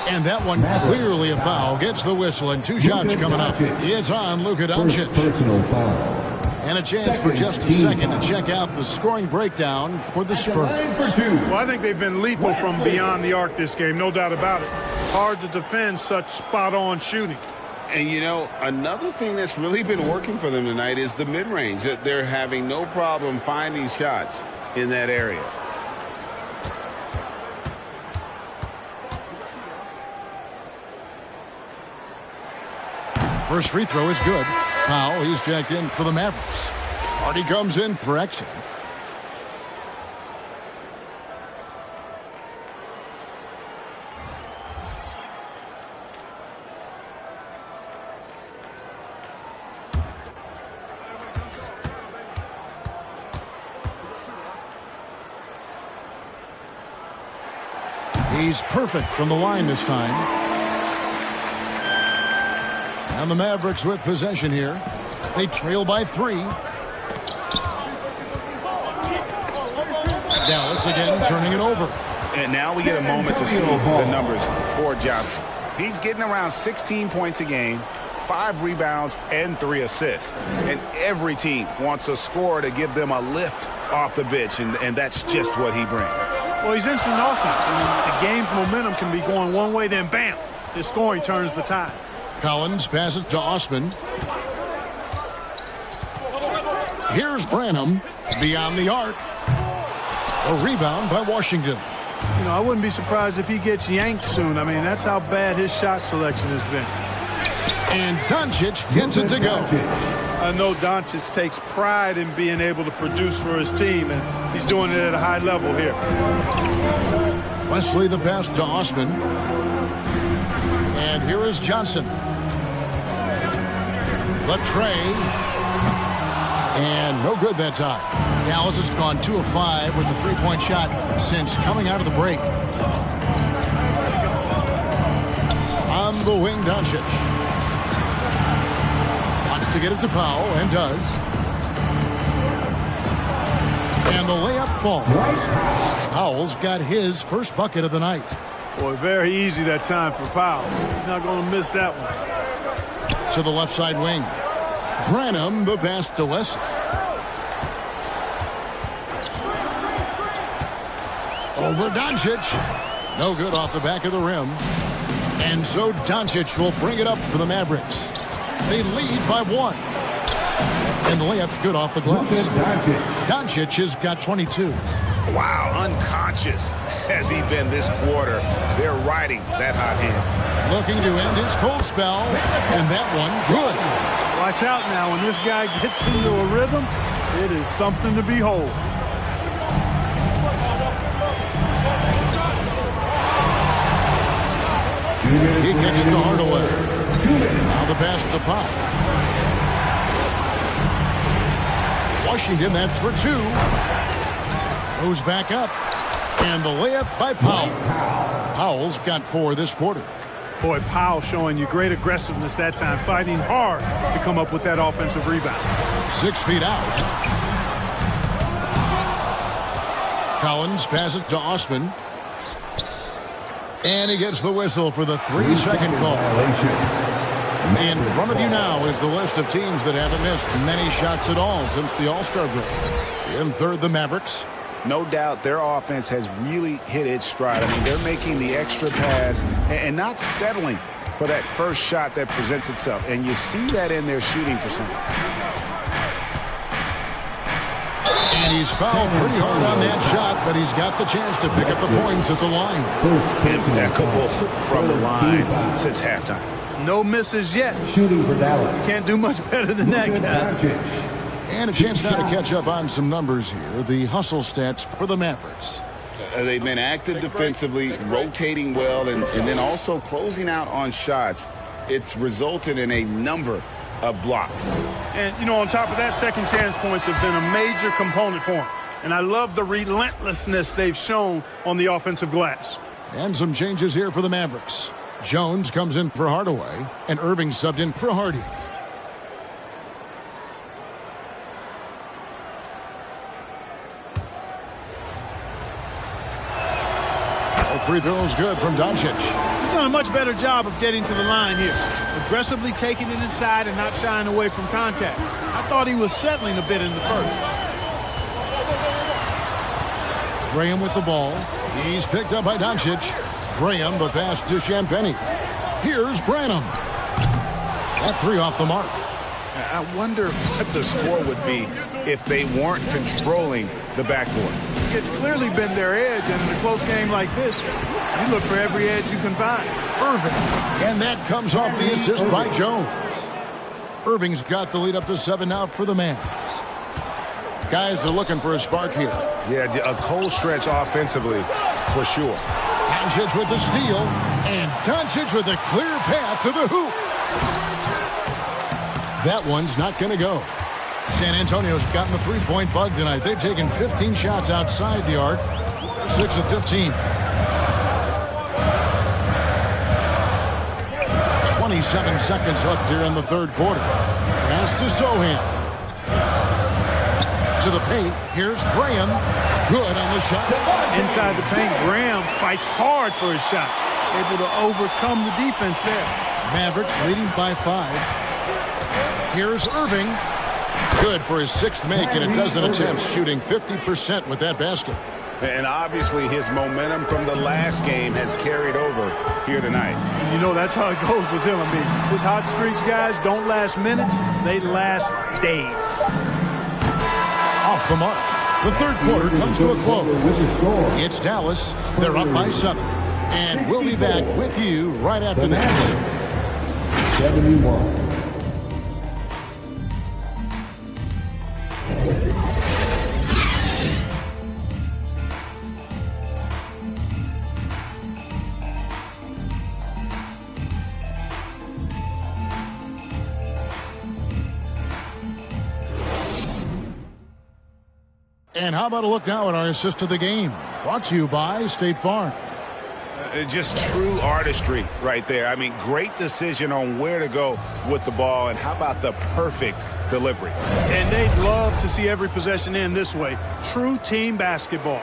And that one clearly a foul. Gets the whistle and 2 shots coming up. It's on Luka Doncic. Personal foul. And a chance for just a second to check out the scoring breakdown for the Spurs. Well, I think they've been lethal from beyond the arc this game, no doubt about it. Hard to defend such spot-on shooting. And, you know, another thing that's really been working for them tonight is the mid-range. They're having no problem finding shots in that area. First free throw is good. Powell, he's jacked in for the Mavericks. Hardy comes in for Exum. He's perfect from the line this time. And the Mavericks with possession here. They trail by 3. Dallas again turning it over. And now we get a moment to see the numbers for Johnson. He's getting around 16 points a game, 5 rebounds, and 3 assists. And every team wants a scorer to give them a lift off the bench, and that's just what he brings. Well, he's instant offense. I mean, the game's momentum can be going one way, then bam, his scoring turns the tide. Collins passes to Osman. Here's Branham beyond the arc. A rebound by Washington. You know, I wouldn't be surprised if he gets yanked soon. I mean, that's how bad his shot selection has been. And Doncic gets it to go. I know Doncic takes pride in being able to produce for his team, and he's doing it at a high level here. Wesley the pass to Osman. And here is Johnson. The tray. And no good that time. Dallas has gone 2 of 5 with the three-point shot since coming out of the break. On the wing, Doncic. Wants to get it to Powell, and does. And the layup falls. Powell's got his first bucket of the night. Boy, very easy that time for Powell. He's not going to miss that one. To the left side wing. Branham, the pass to Wesley. Over Doncic. No good off the back of the rim. And so Doncic will bring it up for the Mavericks. They lead by 1. And the layup's good off the glass. Doncic has got 22. Wow, unconscious has he been this quarter. They're riding that hot hand. Looking to end his cold spell. And that one, good. Watch out now. When this guy gets into a rhythm, it is something to behold. He kicks to Hardaway. Now the pass to Pop. Washington, that's for 2. Goes back up. And the layup by Powell. Powell's got 4 this quarter. Boy, Powell showing you great aggressiveness that time, fighting hard to come up with that offensive rebound. 6 feet out. Collins passes to Osman. And he gets the whistle for the 3-second call. In front of you now is the list of teams that haven't missed many shots at all since the All-Star break. In third, the Mavericks. No doubt their offense has really hit its stride. I mean, they're making the extra pass and not settling for that first shot that presents itself. And you see that in their shooting percentage. And he's fouled pretty hard on that shot, but he's got the chance to pick up the points at the line. Impeccable from the line since halftime. No misses yet. Shooting for Dallas. Can't do much better than that, guys. And a chance now to catch up on some numbers here. The hustle stats for the Mavericks. They've been active defensively, rotating well, and then also closing out on shots. It's resulted in a number of blocks. And, you know, on top of that, second chance points have been a major component for them. And I love the relentlessness they've shown on the offensive glass. And some changes here for the Mavericks. Jones comes in for Hardaway, and Irving subbed in for Hardy. All 3 throws good from Doncic. He's done a much better job of getting to the line here. Aggressively taking it inside and not shying away from contact. I thought he was settling a bit in the first. Graham with the ball. He's picked up by Doncic. Graham, the pass to Champagnie. Here's Branham. That 3 off the mark. I wonder what the score would be if they weren't controlling the backboard. It's clearly been their edge, and in a close game like this, you look for every edge you can find. Irving. And that comes off the assist by Jones. Irving's got the lead up to 7 out for the Mavs. Guys are looking for a spark here. Yeah, a cold stretch offensively, for sure. Doncic with the steal, and Doncic with a clear path to the hoop. That one's not going to go. San Antonio's gotten the three-point bug tonight. They've taken 15 shots outside the arc. 6 of 15. 27 seconds left here in the third quarter. Pass to Sohan. To the paint. Here's Graham. Good on the shot. Inside the paint, Graham fights hard for his shot. Able to overcome the defense there. Mavericks leading by 5. Here's Irving. Good for his 6th make in a dozen attempts, shooting 50% with that basket. And obviously his momentum from the last game has carried over here tonight. And you know, that's how it goes with him. I mean, his hot streaks, guys, don't last minutes. They last days. Off the mark. The third quarter comes to a close. It's Dallas. They're up by 7. And we'll be back with you right after this. 71. And how about a look now at our assist of the game? Brought to you by State Farm. Just true artistry right there. I mean, great decision on where to go with the ball, and how about the perfect delivery. And they'd love to see every possession end this way. True team basketball.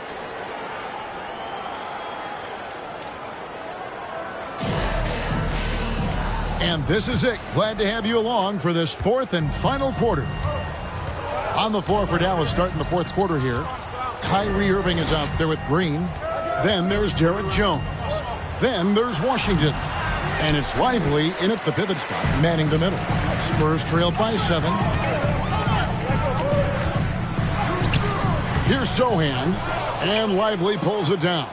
And this is it. Glad to have you along for this 4th and final quarter. On the floor for Dallas starting the 4th quarter here. Kyrie Irving is out there with Green. Then there's Jarrett Jones. Then there's Washington. And it's Lively in at the pivot spot, manning the middle. Spurs trailed by 7. Here's Sohan. And Lively pulls it down.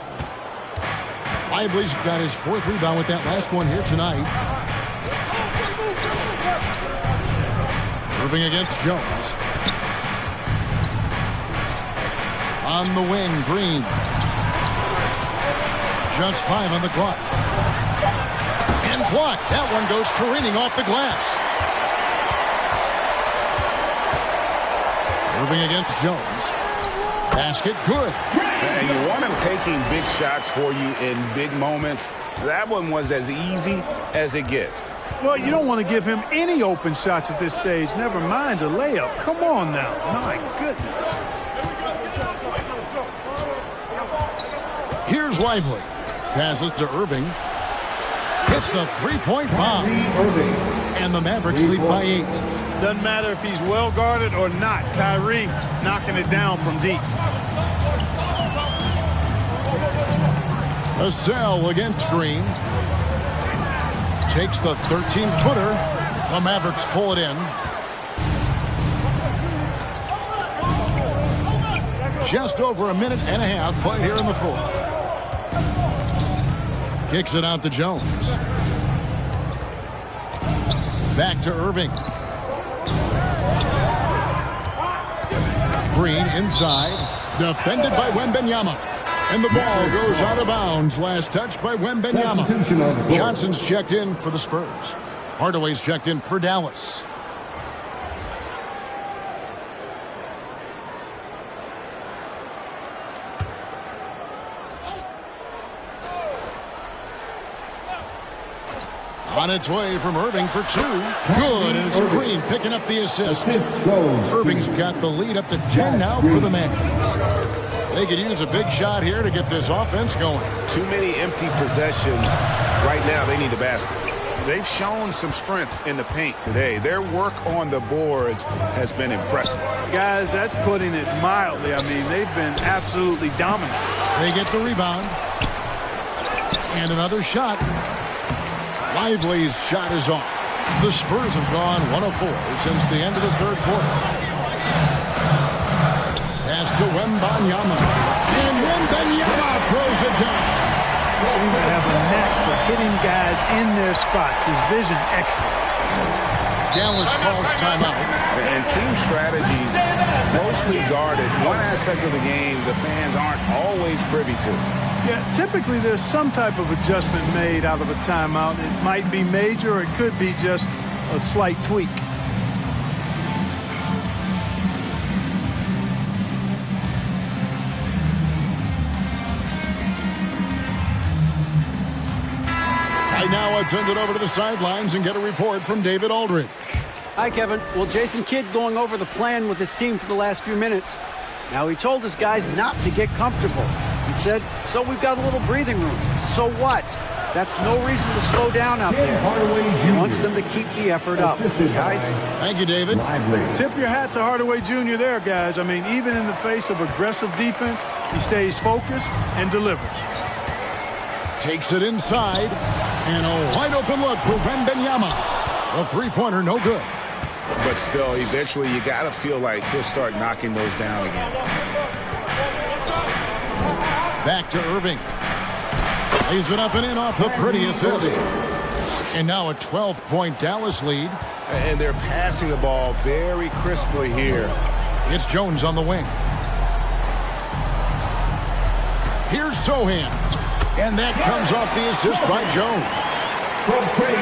Lively's got his 4th rebound with that last one here tonight. Irving against Jones. On the wing, Green. Just 5 on the clock. And blocked. That one goes careening off the glass. Irving against Jones. Basket good. And you want him taking big shots for you in big moments. That one was as easy as it gets. Well, you don't want to give him any open shots at this stage. Never mind a layup. Come on now. My goodness. Here's Lively. Passes to Irving. Hits the 3-point bomb. And the Mavericks lead by 8. Doesn't matter if he's well guarded or not. Kyrie knocking it down from deep. Vassell against Green. Takes the 13-footer. The Mavericks pull it in. Just over a minute and a half played here in the 4th. Kicks it out to Jones. Back to Irving. Green inside. Defended by Wembanyama. And the ball goes out of bounds. Last touch by Wembanyama. Johnson's checked in for the Spurs. Hardaway's checked in for Dallas. On its way from Irving for 2. Good, and it's Green picking up the assist. Irving's got the lead up to 10 now for the Mavs. They could use a big shot here to get this offense going. Too many empty possessions. Right now, they need the basket. They've shown some strength in the paint today. Their work on the boards has been impressive. Guys, that's putting it mildly. I mean, they've been absolutely dominant. They get the rebound. And another shot. Lively's shot is off. The Spurs have gone 1 of 4 since the end of the 3rd quarter. Pass to Wembanyama. And Wembanyama throws it down. Seems to have a knack for hitting guys in their spots. His vision excellent. Dallas calls timeout. And team strategies closely guarded. One aspect of the game the fans aren't always privy to. Yeah, typically there's some type of adjustment made out of a timeout. It might be major, or it could be just a slight tweak. Right now, let's send it over to the sidelines and get a report from David Aldridge. Hi, Kevin. Well, Jason Kidd going over the plan with his team for the last few minutes. Now, he told his guys not to get comfortable. He said, so we've got a little breathing room. So what? That's no reason to slow down out there. He wants them to keep the effort up. Guys? Thank you, David. Tip your hat to Hardaway Jr. there, guys. I mean, even in the face of aggressive defense, he stays focused and delivers. Takes it inside, and a wide open look for Wembanyama. The three-pointer, no good. But still, eventually you got to feel like he'll start knocking those down again. Back to Irving. Lays it up and in off the pretty assist. And now a 12-point Dallas lead. And they're passing the ball very crisply here. It's Jones on the wing. Here's Sohan. And that comes off the assist by Jones.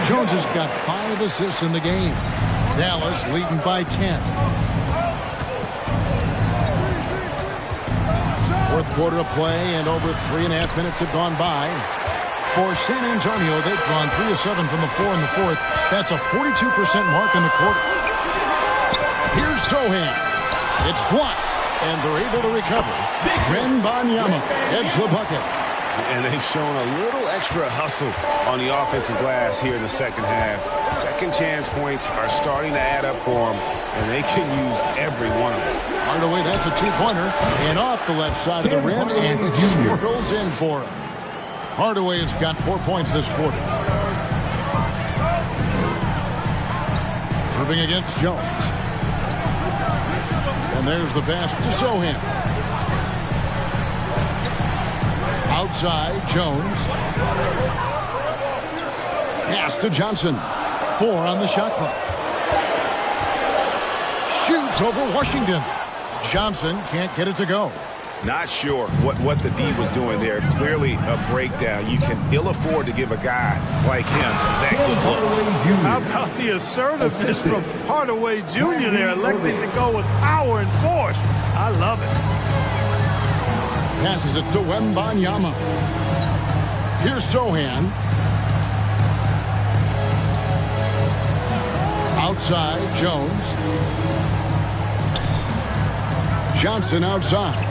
Jones has got 5 assists in the game. Dallas leading by 10. Fourth quarter of play, and over 3.5 minutes have gone by. For San Antonio, they've gone 3 of 7 from the floor in the fourth. That's a 42% mark in the quarter. Here's Sohan. It's blocked, and they're able to recover. Wembanyama gets the bucket. And they've shown a little extra hustle on the offensive glass here in the second half. Second chance points are starting to add up for them, and they can use every one of them. Hardaway, that's a two-pointer, and off the left side of the rim, and it swirls in for him. Hardaway has got 4 points this quarter. Irving against Jones. And there's the pass to Sohan. Outside, Jones. Pass to Johnson. 4 on the shot clock. Shoots over Washington. Johnson can't get it to go. Not sure what the D was doing there. Clearly a breakdown. You can ill afford to give a guy like him that good look. How about the assertiveness from Hardaway Jr. there, elected to go with power and force. I love it. Passes it to Wembanyama. Here's Sohan. Outside, Jones. Johnson outside.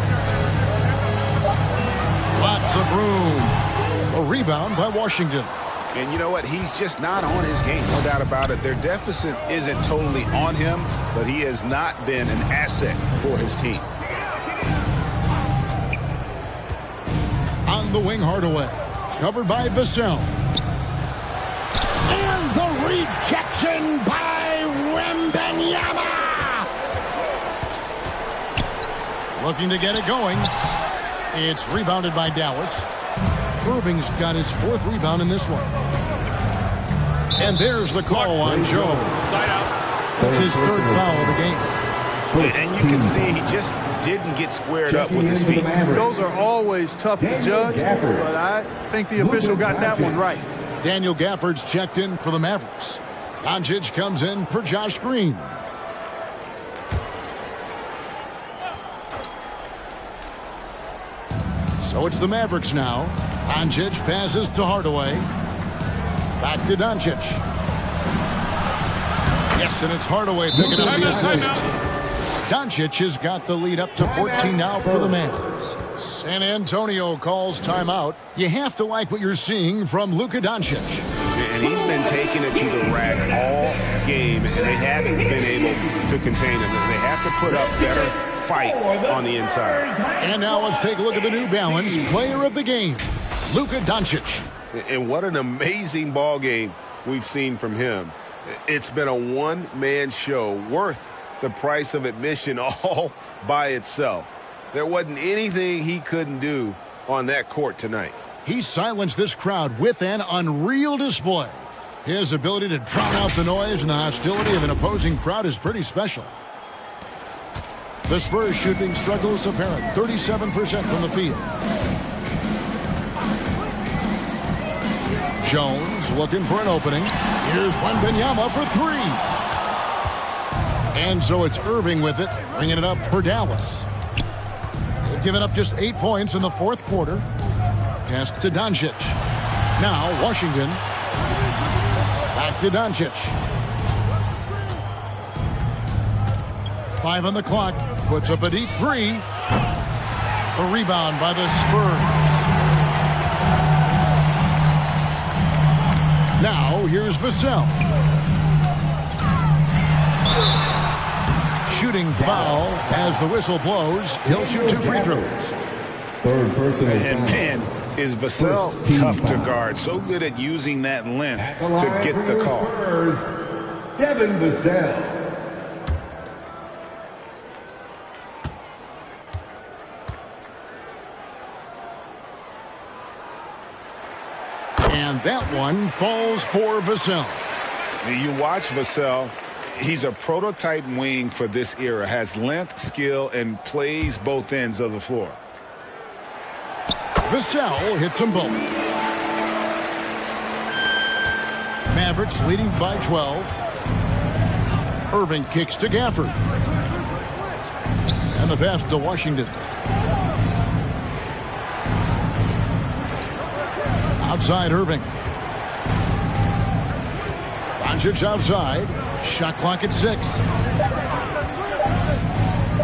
Lots of room. A rebound by Washington. And you know what? He's just not on his game. No doubt about it. Their deficit isn't totally on him, but he has not been an asset for his team. On the wing, Hardaway. Covered by Vassell. And the rejection by Wembanyama. Looking to get it going. It's rebounded by Dallas. Irving's got his 4th rebound in this one. And there's the call on Jones. That's his 3rd foul of the game. And you can see he just didn't get squared up with his feet. Those are always tough to judge, but I think the official got that one right. Daniel Gafford's checked in for the Mavericks. Doncic comes in for Josh Green. So it's the Mavericks now. Doncic passes to Hardaway. Back to Doncic. Yes, and it's Hardaway picking up the assist. Doncic has got the lead up to 14 now for the Mavs. San Antonio calls timeout. You have to like what you're seeing from Luka Doncic. And he's been taking it to the rack all game, and they haven't been able to contain him. They have to put up better fight on the inside. And now let's take a look at the New Balance player of the game, Luka Doncic. And what an amazing ball game we've seen from him. It's been a one-man show worth the price of admission all by itself. There wasn't anything he couldn't do on that court tonight. He silenced this crowd with an unreal display. His ability to drown out the noise and the hostility of an opposing crowd is pretty special. The Spurs shooting struggles apparent, 37% from the field. Jones looking for an opening. Here's Wembanyama for 3. And so it's Irving with it, bringing it up for Dallas. They've given up just 8 points in the 4th quarter. Pass to Doncic. Now Washington. Back to Doncic. 5 on the clock. Puts up a deep 3. A rebound by the Spurs. Now, here's Vassell. Shooting foul as the whistle blows. He'll shoot 2 free throws. Third person. And man, is Vassell tough to guard. So good at using that length to get the call. Devin Vassell. And that one falls for Vassell. You watch Vassell. He's a prototype wing for this era. Has length, skill, and plays both ends of the floor. Vassell hits them both. Mavericks leading by 12. Irving kicks to Gafford. And the pass to Washington. Outside Irving. Doncic outside. Shot clock at 6.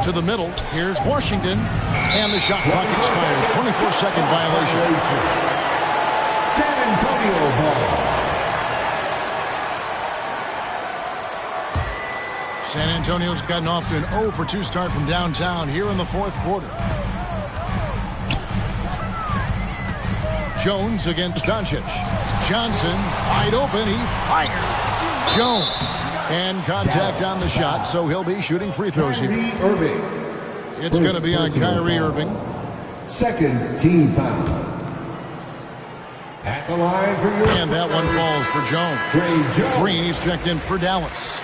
To the middle. Here's Washington. And the shot clock expires. 24-second violation. San Antonio ball. San Antonio's gotten off to an 0 for 2 start from downtown here in the 4th quarter. Jones against Doncic. Johnson wide open. He fires. Jones. And contact on the shot, so he'll be shooting free throws here. Irving. It's going to be on Kyrie Irving. Second team foul. At the line for your And that one falls for Jones. Green, he's checked in for Dallas.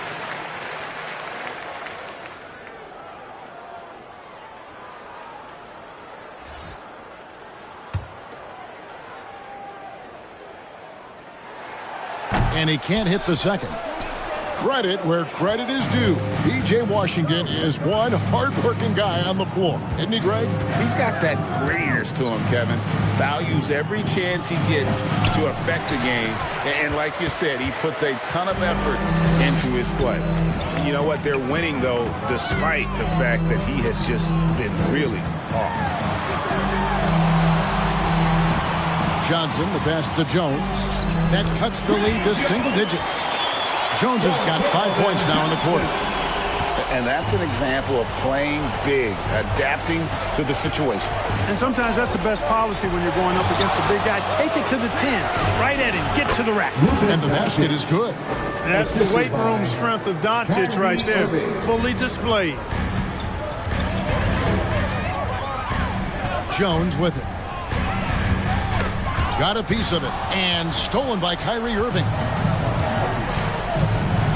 And he can't hit the second. Credit where credit is due. P.J. Washington is one hard-working guy on the floor. Isn't he, Greg? He's got that grittiness to him, Kevin. Values every chance he gets to affect the game. And like you said, he puts a ton of effort into his play. You know what? They're winning, though, despite the fact that he has just been really off. Johnson, the pass to Jones. That cuts the lead to single digits. Jones has got 5 points now in the quarter. And that's an example of playing big, adapting to the situation. And sometimes that's the best policy when you're going up against a big guy. Take it to the 10, right at him, get to the rack. And the basket is good. And that's the weight room strength of Doncic right there, fully displayed. Jones with it. Got a piece of it, and stolen by Kyrie Irving.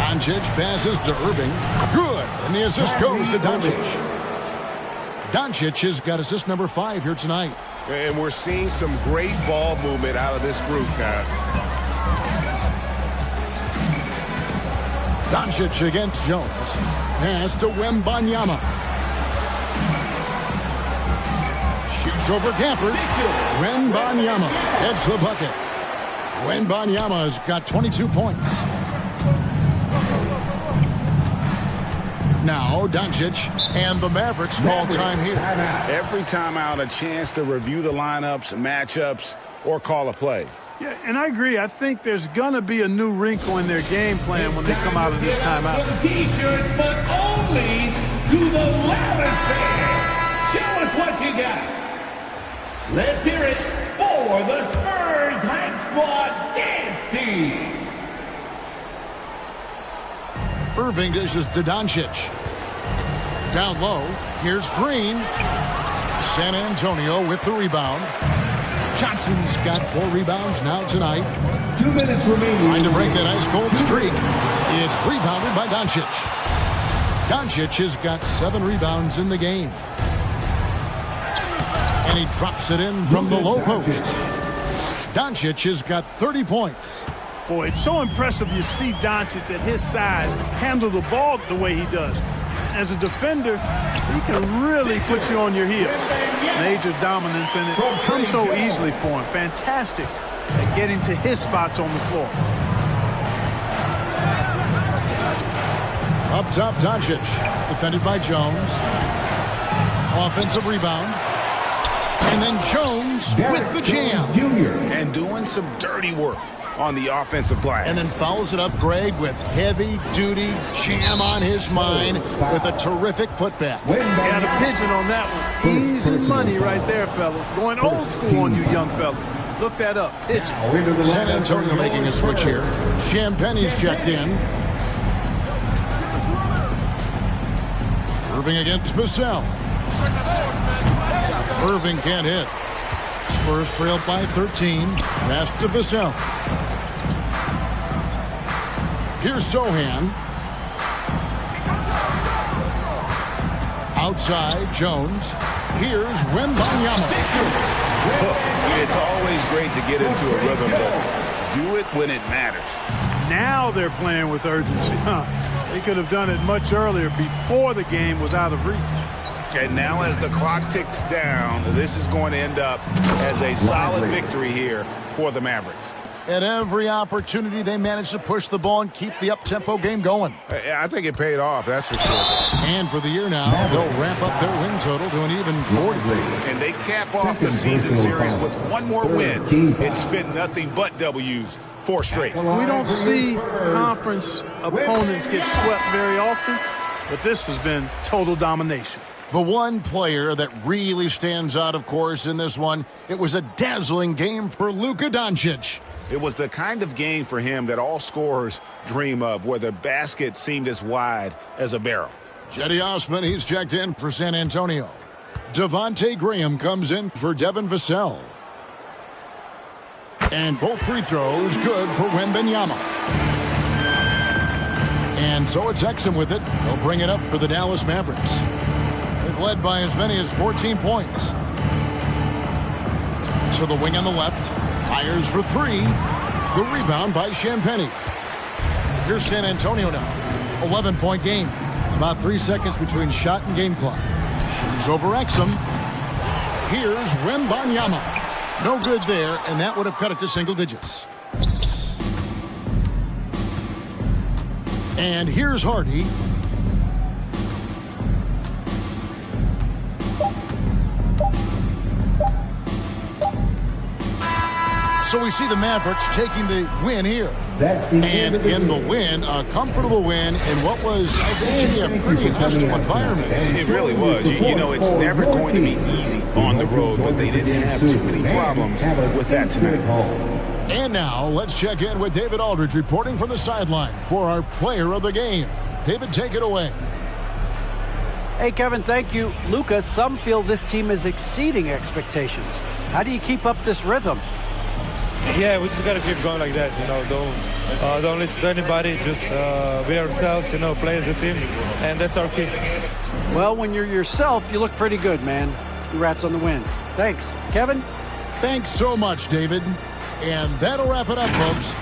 Doncic passes to Irving. Good, and the assist goes to Doncic. Doncic has got assist number 5 here tonight. And we're seeing some great ball movement out of this group, guys. Doncic against Jones. Pass to Wembanyama. Shoots over Gafford. Wembanyama heads the bucket. Wembanyama has got 22 points. Now Doncic and the Mavericks call time here. Every timeout, a chance to review the lineups, matchups, or call a play. Yeah, and I agree. I think there's going to be a new wrinkle in their game plan when they come out of this timeout. T-shirts, but only to the loudest fans. Show us what you got. Let's hear it for the Spurs Hype Squad Dance Team. Irving dishes to Doncic. Down low, here's Green. San Antonio with the rebound. Johnson's got 4 rebounds now tonight. 2 minutes remaining. Trying to break that ice-cold streak. It's rebounded by Doncic. Doncic has got 7 rebounds in the game. And he drops it in from the low post. Doncic has got 30 points. Boy, it's so impressive you see Doncic at his size handle the ball the way he does. As a defender, he can really put you on your heel. Major dominance, and it comes so easily for him. Fantastic at getting to his spots on the floor. Up top, Doncic. Defended by Jones. Offensive rebound. And then Jones with the jam. And doing some dirty work on the offensive glass. And then follows it up, Greg, with heavy-duty jam on his mind with a terrific putback. Got a pigeon on that one. Easy money right there, fellas. Going old school on you young fellas. Look that up. Pigeon. San Antonio making a switch here. Champagne's checked in. Irving against Vassell. Irving can't hit. Spurs trailed by 13. Pass to Vassell. Here's Sohan. Outside, Jones. Here's Wembanyama. It's always great to get into a rhythm, but do it when it matters. Now they're playing with urgency. They could have done it much earlier before the game was out of reach. And now as the clock ticks down, this is going to end up as a solid victory here for the Mavericks. At every opportunity, they managed to push the ball and keep the up-tempo game going. I think it paid off, that's for sure. And for the year now, they'll ramp up their win total to an even 40. And they cap off the season series with one more win. It's been nothing but W's. 4 straight. We don't see conference opponents get swept very often, but this has been total domination. The one player that really stands out, of course, in this one, it was a dazzling game for Luka Doncic. It was the kind of game for him that all scorers dream of, where the basket seemed as wide as a barrel. Cedi Osman, he's checked in for San Antonio. Devontae Graham comes in for Devin Vassell. And both free throws good for Wembanyama. And so it's Exum with it. He'll bring it up for the Dallas Mavericks. They've led by as many as 14 points. To the wing on the left. Fires for 3. The rebound by Champagnie. Here's San Antonio now. 11-point game. About 3 seconds between shot and game clock. Shoots over Exum. Here's Wembanyama. No good there, and that would have cut it to single digits. And here's Hardy. So we see the Mavericks taking the win here. And in the win, a comfortable win in what was, I think, a pretty hostile environment. It really was. You know, it's never going to be easy on the road, but they didn't have too many problems with that tonight. And now, let's check in with David Aldridge reporting from the sideline for our player of the game. David, take it away. Hey, Kevin, thank you. Luka, some feel this team is exceeding expectations. How do you keep up this rhythm? Yeah, we just got to keep going like that, you know. Don't listen to anybody, just be ourselves, you know, play as a team, and that's our key. Well, when you're yourself, you look pretty good, man. Congrats on the win. Thanks. Kevin? Thanks so much, David. And that'll wrap it up, folks.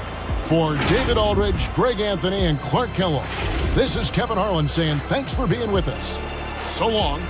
For David Aldridge, Greg Anthony, and Clark Kellogg, this is Kevin Harlan saying thanks for being with us. So long.